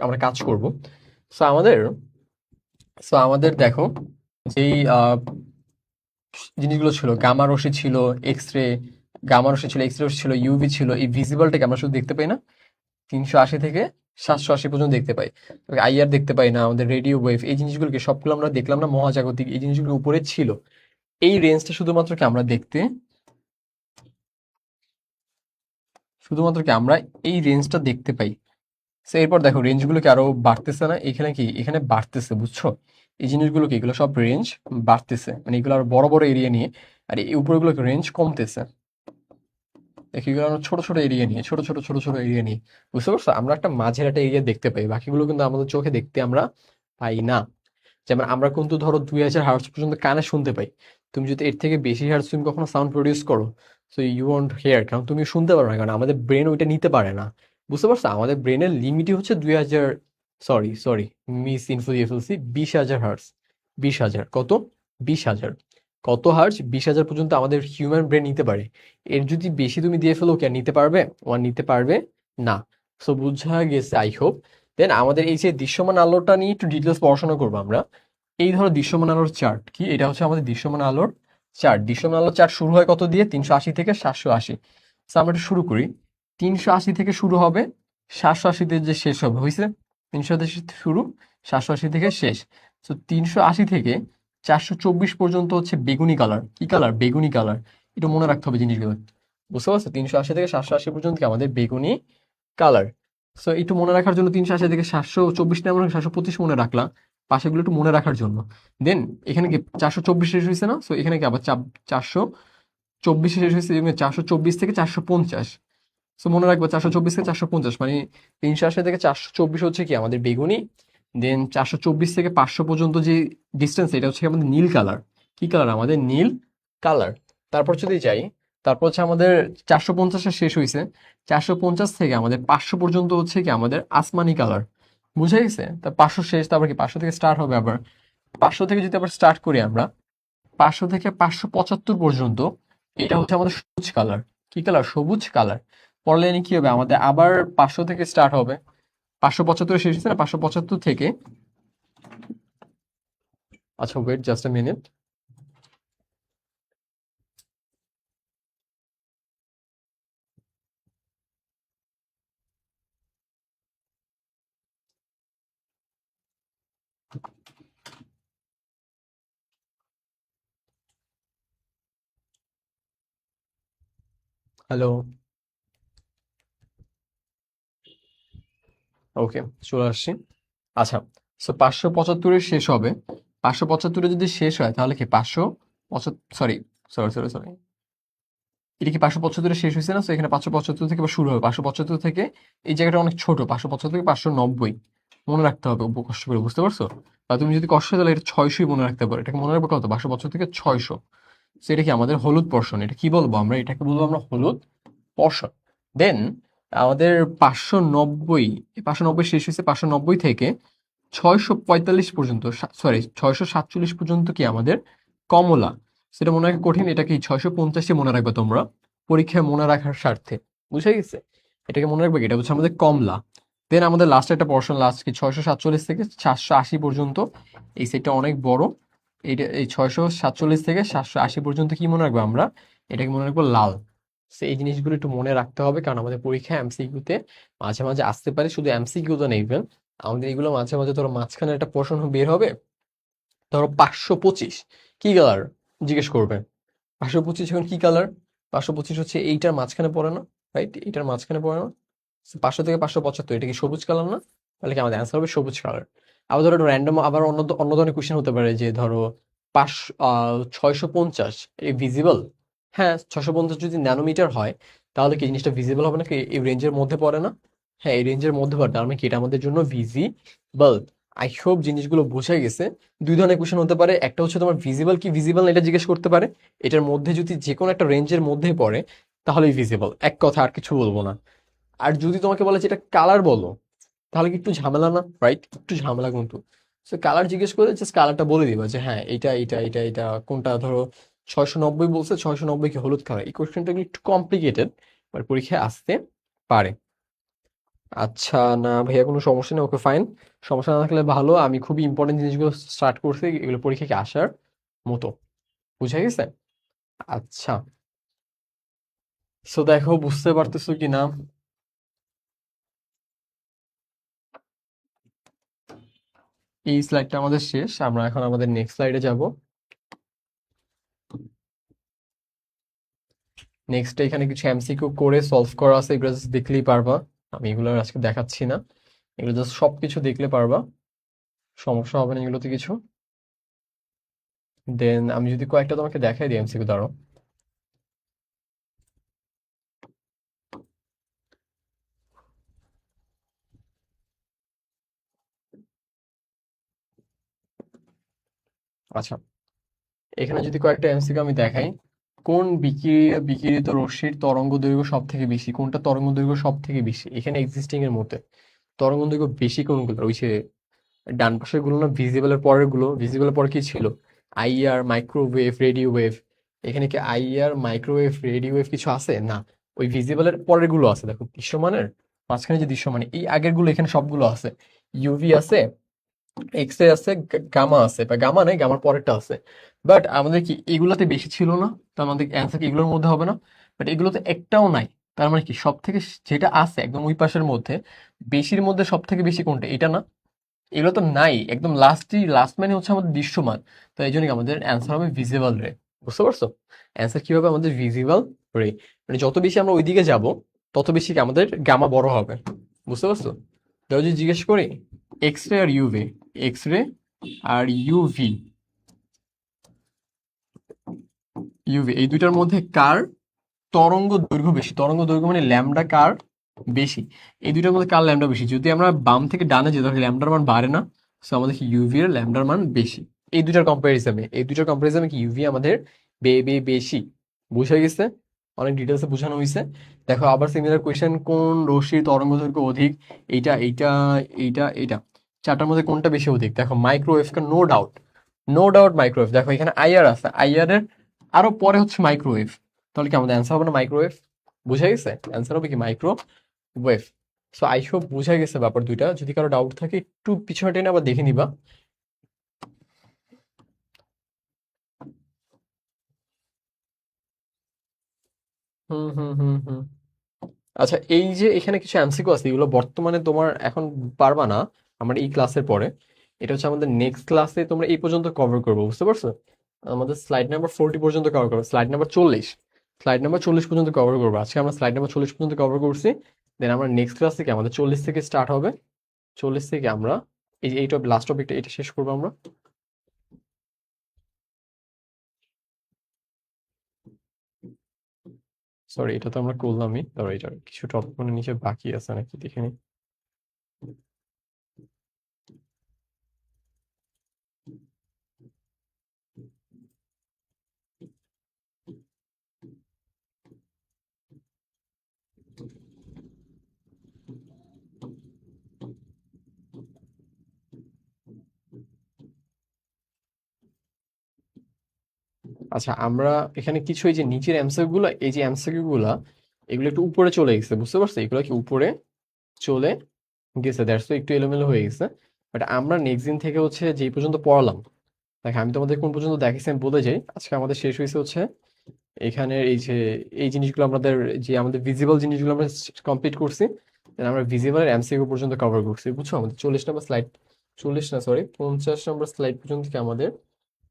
আমরা কাজ করব। সো আমাদের সো আমাদের দেখো যেই জিনিসগুলো ছিল, গামা রশ্মি ছিল, এক্স রে, গামা রশ্মি ছিল, এক্স রে রশ্মি ছিল, ইউভি ছিল, এই ভিজিবলটাকে আমরা শুধু দেখতে পাই না, 380 থেকে 780 পর্যন্ত দেখতে পাই। আইআর দেখতে পাই না, আমাদের রেডিও ওয়েভ, এই জিনিসগুলোকে সবগুলো আমরা দেখলাম না, মহাজাগতিক এই জিনিসগুলো উপরে ছিল। এই রেঞ্জটা শুধুমাত্র কি আমরা দেখতে, শুধুমাত্র কি আমরা এই রেঞ্জটা দেখতে পাই। সো এরপর দেখো রেঞ্জগুলো কি আরো বাড়তেছে না? এখানে কি এখানে বাড়তেছে, বুঝছো? এই জিনিসগুলো কি এগুলো সব রেঞ্জ বাড়তেছে, মানে এগুলো আরো বড় বড় এরিয়া নিয়ে। আর এই উপরগুলো রেঞ্জ কমতেছে। দেখি এগুলো আমরা ছোট ছোট এরিয়া নিয়ে, ছোট ছোট ছোট ছোট এরিয়া নিয়ে, বুঝতে পারছো? আমরা একটা মাঝের একটা এরিয়া দেখতে পাই, বাকিগুলো কিন্তু আমাদের চোখে দেখতে আমরা পাই না। যেমন আমরা কিন্তু ধরো 2000 হার্টজ পর্যন্ত কানে শুনতে পাই। তুমি যদি এর থেকে বেশি হার্টজ তুমি কখনো সাউন্ড প্রডিউস করো, সো ইউ ওয়ন্ট হেয়ার, কারণ তুমি শুনতে পারো না, কারণ আমাদের ব্রেন ওইটা নিতে পারে না। বুঝতে পারছো? আমাদের ব্রেনের লিমিটই হচ্ছে 2000, সরি সরি, মিস ইনফো দিয়ে ফেলছি, 20,000 হার্টজ। 20,000 কত? 20,000 কত হার্টজ? 20,000 পর্যন্ত আমাদের হিউম্যান ব্রেন নিতে পারে। এর যদি বেশি তুমি দিয়ে ফেলো, কে নিতে পারবে? ওয়ান নিতে পারবে না। সো বুঝা গেছে আই হোপ। দেন আমাদের এই যে দৃশ্যমান আলোটা নিয়ে একটু ডিটেলস পড়াশোনা করবো আমরা। এই ধরো দৃশ্যমান আলোর চার্ট কি, এটা হচ্ছে আমাদের দৃশ্যমান আলোর চার্ট। দৃশ্যমান আলোর চার্ট শুরু হয় কত দিয়ে? 380 থেকে 780। তো আমরা একটু শুরু করি। 380 থেকে শুরু হবে, 780 তে যে শেষ হবে, হয়েছে? 380 শুরু, 780 থেকে শেষ। তো 380 থেকে 424 পর্যন্ত হচ্ছে বেগুনি কালার। কি কালার? বেগুনি কালার। একটু মনে রাখতে হবে জিনিসগুলো, বুঝতে পারছো? 380 থেকে 780 পর্যন্ত কি আমাদের বেগুনি কালার। সো একটু মনে রাখার জন্য 380 থেকে 724 না, আমরা 725 মনে রাখলাম, পাশেগুলো একটু মনে রাখার জন্য। দেন এখানে কি 424 শেষ হয়েছে না? সো এখানে কি আবার 424 শেষ হয়েছে, 424 থেকে 450। সো মনে রাখবো 424 থেকে 450, মানে 380 থেকে 424 হচ্ছে কি আমাদের বেগুনি। দেন 424 থেকে 500 পর্যন্ত যে ডিস্টেন্স, এটা হচ্ছে আমাদের নীল কালার। কি কালার? আমাদের নীল কালার। তারপর যদি যাই, তারপর হচ্ছে আমাদের 450 শেষ হয়েছে, 450 থেকে আমাদের 500 পর্যন্ত হচ্ছে কি আমাদের আসমানি কালার। বুঝে গেছে? তা 500 শেষ, তারপর কি 500 থেকে স্টার্ট হবে আবার। 500 থেকে যদি আবার স্টার্ট করি আমরা, 500 থেকে 575 পর্যন্ত এটা হচ্ছে আমাদের সবুজ কালার। কি কালার? সবুজ কালার। পরের লাইনে কি হবে আমাদের? আবার 500 থেকে স্টার্ট হবে। 575 শেষ হচ্ছে না? 575 থেকে, আচ্ছা wait just a minute. Hello, okay, চলে আসছি। আচ্ছা, সো 575 শেষ হবে। 575 যদি শেষ হয় তাহলে কি 575, সরি সরি সরি সরি, এটা কি 575 শেষ হয়েছে না? তো এখানে 575 থেকে আবার শুরু হবে। 575 থেকে এই জায়গাটা অনেক ছোট, 575 থেকে 590 মনে রাখতে হবে কষ্ট করে, বুঝতে পারছো? বা তুমি যদি কষ্ট হয় তাহলে এটা 600 মনে রাখতে পারো। এটাকে মনে রাখবে কত? 575 থেকে 600। তো এটা কি আমাদের হলুদ পর্ষণ। এটা কি বলবো আমরা? এটাকে বলবো আমরা হলুদ পর্ষণ। দেন আমাদের 590, 590 শেষ হয়েছে। 590 থেকে 645 পর্যন্ত, সরি 647 পর্যন্ত কি আমাদের কমলা। সেটা মনে রাখা কঠিন। এটা কি 650 মনে রাখবে তোমরা পরীক্ষায় মনে রাখার স্বার্থে, বুঝে গেছে? এটাকে মনে রাখবে কি? এটা হচ্ছে আমাদের কমলা। দেন আমাদের লাস্ট একটা পর্শন, লাস্ট কি 647 থেকে 780 পর্যন্ত। এই সেটটা অনেক বড়। এইটা এই 647 থেকে 780 পর্যন্ত কি মনে রাখবো আমরা? এটাকে মনে রাখবো লাল। তো এই জিনিসগুলো একটু মনে রাখতে হবে, কারণ আমাদের পরীক্ষায় এমসিকিউতে মাঝে মাঝে আসতে পারে। শুধু এমসিকিউ তো নেই, আমাদের এগুলো মাঝে মাঝে ধরো মাঝখানে একটা প্রশ্ন বের হবে, ধরো 525 কি কালার জিজ্ঞেস করবে। 525 এখন কি কালার? 525 হচ্ছে এইটার মাঝখানে পড়ে না? রাইট, এইটার মাঝখানে পড়ে না? 500 থেকে 575 এটা কি সবুজ কালার না? তাহলে কি আমাদের অ্যান্সার হবে সবুজ কালার। আবার ধরো র্যান্ডম আবার অন্য অন্য ধরনের কোশ্চেন হতে পারে, যে ধরো 650 এই ভিজিবল। হ্যাঁ, 650 যদি ন্যানোমিটার হয় তাহলে কি জিনিসটা ভিজিবল হবে না? কি এই রেঞ্জের মধ্যে পড়ে না? হ্যাঁ, এই রেঞ্জের মধ্যে পড়ে, তার মানে কি এটা আমাদের জন্য ভিজিবল। আই হোপ জিনিসগুলো বোঝা গেছে। দুই ধরনের কোশ্চেন হতে পারে, একটা হচ্ছে তোমার ভিজিবল কি ভিজিবল না এটা জিজ্ঞেস করতে পারে। এটার মধ্যে যদি যে কোনো একটা রেঞ্জের মধ্যে পড়ে তাহলেই ভিজিবল, এক কথা আর কিছু বলবো না। আর যদি তোমাকে বলে যে এটা কালার বলো, তাহলে কি একটু ঝামেলা না? রাইট, একটু ঝামেলা কিন্তু। সো কালার জিজ্ঞেস করে জাস্ট কালারটা বলে দিবা যে হ্যাঁ এটা এটা এটা এটা কোনটা। ধরো 690 বলছে, 690 কি হলুদ কালার। এই কোয়েশ্চেনটা একটু কমপ্লিকেটেড, বাট পরীক্ষায় আসতে পারে। আচ্ছা, না ভাইয়া কোনো সমস্যা নেই, ওকে ফাইন। সমস্যা না থাকলে ভালো। আমি খুবই ইম্পর্টেন্ট জিনিসগুলো স্টার্ট করছি, এগুলো পরীক্ষায় আসার মতো। বুঝা গেছে? আচ্ছা, সো দেখো বুঝতে পারতেছো কি না। এই স্লাইডটা আমাদের শেষ, আমরা এখন আমাদের নেক্সট স্লাইডে যাব। নেক্সট এখানে কিছু এমসিকিউ করে সলভ করা আছে, এগুলো জাস্ট দেখলেই পারবা। আমি এগুলো আর আজকে দেখাচ্ছি না, এগুলো জাস্ট সবকিছু দেখলে পারবা, সমস্যা হবে না এগুলোতে কিছু। দেন আমি যদি কয়েকটা তোমাকে দেখাই দিই এমসিকিউ, দাঁড়াও। আচ্ছা, এখানে যদি কয়েকটা এমসিকিউ আমি দেখাই। কোন বিকিরিত রশ্মির তরঙ্গ দৈর্ঘ্য সব থেকে বেশি? কোনটা তরঙ্গ দৈর্ঘ্য সব থেকে বেশি এখানে এক্সিস্টিং এর মধ্যে? তরঙ্গ দৈর্ঘ্য বেশি কোনগুলো? ওই যে ডান পাশের গুলো না, ভিজিবলের পরের গুলো। ভিজিবলের পরে কি ছিল? IR, microwave, radio wave. এখানে কি আইআর, মাইক্রোওয়েভ, রেডিও ওয়েভ কিছু আছে? না, ওই ভিজিবলের পরের গুলো আছে। দেখো দৃশ্যমানের মাঝখানে যে দৃশ্যমান, এই আগের গুলো এখানে সবগুলো আছে। ইউভি আছে, এক্স রে আছে, গামা আছে, বা গামা নেই, গামার পরেরটা আছে। বাট আমাদের কি এগুলাতে বেশি ছিল না? তো আমাদের অ্যান্সার কি এগুলোর মধ্যে হবে না? বাট এগুলোতে একটাও নাই। তার মানে কি সব থেকে যেটা আছে একদম ওই পাশের মধ্যে, বেশির মধ্যে সব থেকে বেশি কোনটা? এটা না? এগুলো তো নাই, একদম লাস্ট মানে হচ্ছে আমাদের দৃশ্যমান। তো এই জন্য আমাদের অ্যান্সার হবে ভিজিবল রে। বুঝতে পারছো? অ্যান্সার কি হবে আমাদের? ভিজিবল রে। মানে যত বেশি আমরা ওইদিকে যাব তত বেশি কি আমাদের গামা বড় হবে। বুঝতে পারছো? তাহলে যদি জিজ্ঞেস করি এক্স রে আর ইউভি, এক্স রে আর ইউভি, ইউভি এই দুইটার মধ্যে কার তরঙ্গ দৈর্ঘ্য বেশি? তরঙ্গ দৈর্ঘ্য মানে ল্যামডা কার বেশি? এই দুইটার মধ্যে কার ল্যামডা বেশি? যদি আমরা বাম থেকে ডানে যাই তাহলে ল্যামডার মান বাড়ে না? সো আমাদের ইউভি এর ল্যামডার মান বেশি। এই দুইটার কম্পারিজনে কি ইউভি আমাদের বেশি। বুঝা গেছে? অনেক ডিটেলসে বোঝানো হয়েছে। দেখো আবার সিমিলার কোয়েশ্চেন, কোন রশ্মির তরঙ্গ দৈর্ঘ্য অধিক? এইটা এইটা এইটা এইটা চারটার মধ্যে কোনটা বেশি অধিক? দেখো microwave, no doubt, no doubt microwave. দেখো এখানে আইআর আছে, আইআর এর আরো পরে হচ্ছে মাইক্রোওয়েভ। তাহলে কি আমাদের অ্যান্সার হবে না মাইক্রোওয়েভ? বুঝা গেছে? অ্যান্সার হবে কি মাইক্রোওয়েভ। সো আই হোপ বুঝা গেছে ব্যাপার দুইটা। যদি কারো ডাউট থাকে একটু পিছনে টেনে আবার দেখে নিবা। হুম হুম হুম হুম। আচ্ছা, এই যে এখানে কিছু এমসিকিউ আছে, এগুলো বর্তমানে তোমার এখন পারবা না আমার এই ক্লাসের পরে। এটা হচ্ছে আমাদের নেক্সট ক্লাসে তোমরা এই পর্যন্ত কভার করবো, বুঝতে পারছো? আমাদের স্লাইড নাম্বার 40 পর্যন্ত কভার করবো, স্লাইড নাম্বার 40 পর্যন্ত কভার করবো। আজকে আমরা স্লাইড নাম্বার 40 পর্যন্ত কভার করছি। দেন আমরা নেক্সট ক্লাস থেকে আমাদের 40 থেকে স্টার্ট হবে। 40 থেকে আমরা এই লাস্ট টপিকটা এটা শেষ করবো আমরা। সরি, এটা তো আমরা করলামই, ধরো এটা কিছু টপিক মানে নিচে বাকি আছে নাকি দেখে নিই। আচ্ছা, আমরা এখানে কিছু এই যে নিচের এমসিকিউ গুলো, এই যে এমসিকিউ গুলা, এগুলো একটু উপরে চলে গেছে, বুঝতে পারছো? এগুলো কি উপরে চলে গেছে, দ্যাটস একটু এলোমেলো হয়ে গেছে। বাট আমরা নেক্সট দিন থেকে হচ্ছে যেই পর্যন্ত পড়ালাম, দেখো আমি তোমাদের কোন পর্যন্ত দেখাইছি আমি বলে যাই। আজকে আমাদের শেষ হয়েছে হচ্ছে এখানে এই যে এই জিনিসগুলো আমাদের, যে আমাদের ভিজিবল জিনিসগুলো আমরা কমপ্লিট করছি। Then আমরা ভিজিবলের এমসিকিউ পর্যন্ত কভার করছি, বুঝছো? আমাদের 40 নম্বর স্লাইড, 40 না সরি 50 নম্বর স্লাইড পর্যন্ত কি আমাদের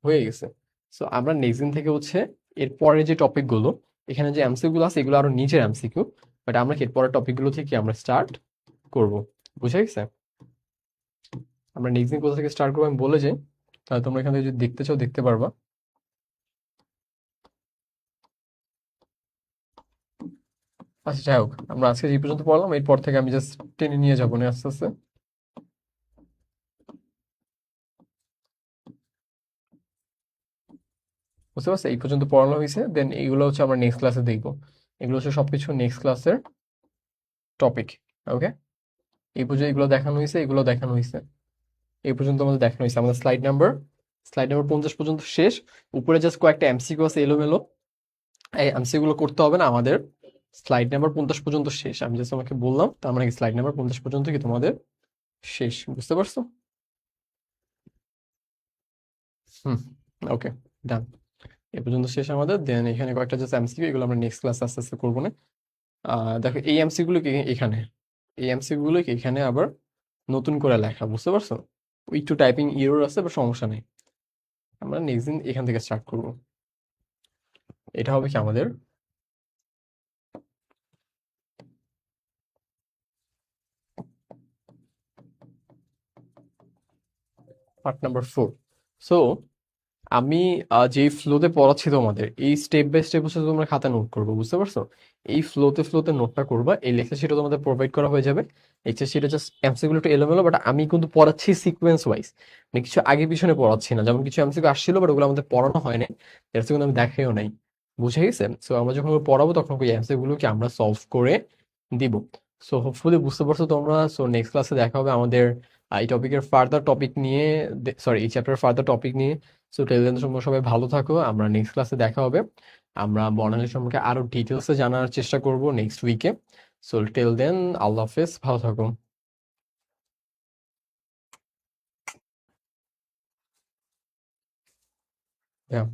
হয়ে গেছে। সো আমরা নেক্সট দিন থেকে হচ্ছে এর পরে যে টপিকগুলো, এখানে যে এমসিকিউ গুলো আছে এগুলো আরো নিচের এমসিকিউ, বাট আমরা কি এর পরের টপিকগুলো থেকে আমরা স্টার্ট করব, বুঝা গেছে? আমরা নেক্সট দিন কোথা থেকে স্টার্ট করবো আমি বলে যাই, তাহলে তোমরা এখান থেকে যদি দেখতে চাও দেখতে পারবা। আচ্ছা যাই হোক, আমরা আজকে এই পর্যন্ত পড়লাম, এরপর থেকে আমি জাস্ট টেনে নিয়ে যাবো না আস্তে আস্তে। বুঝতে পারছো? এই পর্যন্ত পড়ানো হয়েছে, দেন এইগুলো হচ্ছে আমরা নেক্সট ক্লাসে দেখবো। এগুলো হচ্ছে সবকিছু নেক্সট ক্লাসের টপিক। ওকে, এই পর্যন্ত এগুলো দেখানো হয়েছে, এগুলো দেখানো হয়েছে, এই পর্যন্ত আমাদের দেখানো হয়েছে। আমাদের স্লাইড নাম্বার 50 পর্যন্ত শেষ। উপরে জাস্ট কয়েকটা এমসিকিউ আছে এলোমেলো, এই এমসিকিউ গুলো করতে হবে না আমাদের। স্লাইড নাম্বার 50 পর্যন্ত শেষ, আমি জাস্ট তোমাকে বললাম, তার মানে স্লাইড নাম্বার 50 পর্যন্ত কি তোমাদের শেষ, বুঝতে পারছো? হুম, ওকে, ডান। এ পর্যন্ত শেষ আমাদের। দেন এখানে কয়েকটা জাস্ট এমসিকিউ, এগুলো আমরা নেক্সট ক্লাসে আস্তে আস্তে করবো না। দেখো এই এমসিকিউ গুলো কি এখানে, এই এমসিকিউ গুলো কি এখানে আবার নতুন করে লেখা, বুঝতে পারছো? ওই একটু টাইপিং এরর আছে, বা সমস্যা নেই। আমরা নেক্সট দিন এখান থেকে স্টার্ট করবো। এটা হবে কি আমাদের পার্ট নাম্বার 4। সো আমি যেই ফ্লোতে পড়াচ্ছি তোমাদের, এই স্টেপ বাই স্টেপ হচ্ছে তোমরা খাতা নোট করবে, বুঝতে পারছো? এই ফ্লোতে ফ্লোতে নোটটা করবা, এই লেকচার শিটও তোমাদের প্রোভাইড করা হয়ে যাবে। লেকচার শিটে জাস্ট এমসিকিউ একটু এলোমেলো, বাট আমি কিন্তু পড়াচ্ছি সিকোয়েন্স ওয়াইজ, মানে কিছু আগে পিছনে পড়াচ্ছি না। যেমন কিছু এমসিকিউ আসছিল, বাট ওগুলো আমাদের পড়ানো হয় না, এর কিন্তু আমি দেখাইও নাই, বুঝে গেছে? সো আমরা যখন ওগুলো পড়াবো তখন ওই এমসিকিউ গুলোকে আমরা সলভ করে দিব। সো হোপফুলি বুঝতে পারছো তোমরা। সো নেক্সট ক্লাসে দেখা হবে আমাদের এই টপিকের ফার্দার টপিক নিয়ে, সরি এই চ্যাপ্টার ফার্দার টপিক নিয়ে। সো টেল দেন তোমরা সবাই ভালো থাকো, আমরা নেক্সট ক্লাসে দেখা হবে। আমরা বর্ণালী সম্পর্কে আরো ডিটেলসে জানার চেষ্টা করব নেক্সট উইকে। সো টেল দেন, আল্লাহ হাফেজ, ভালো থাকো। Yeah.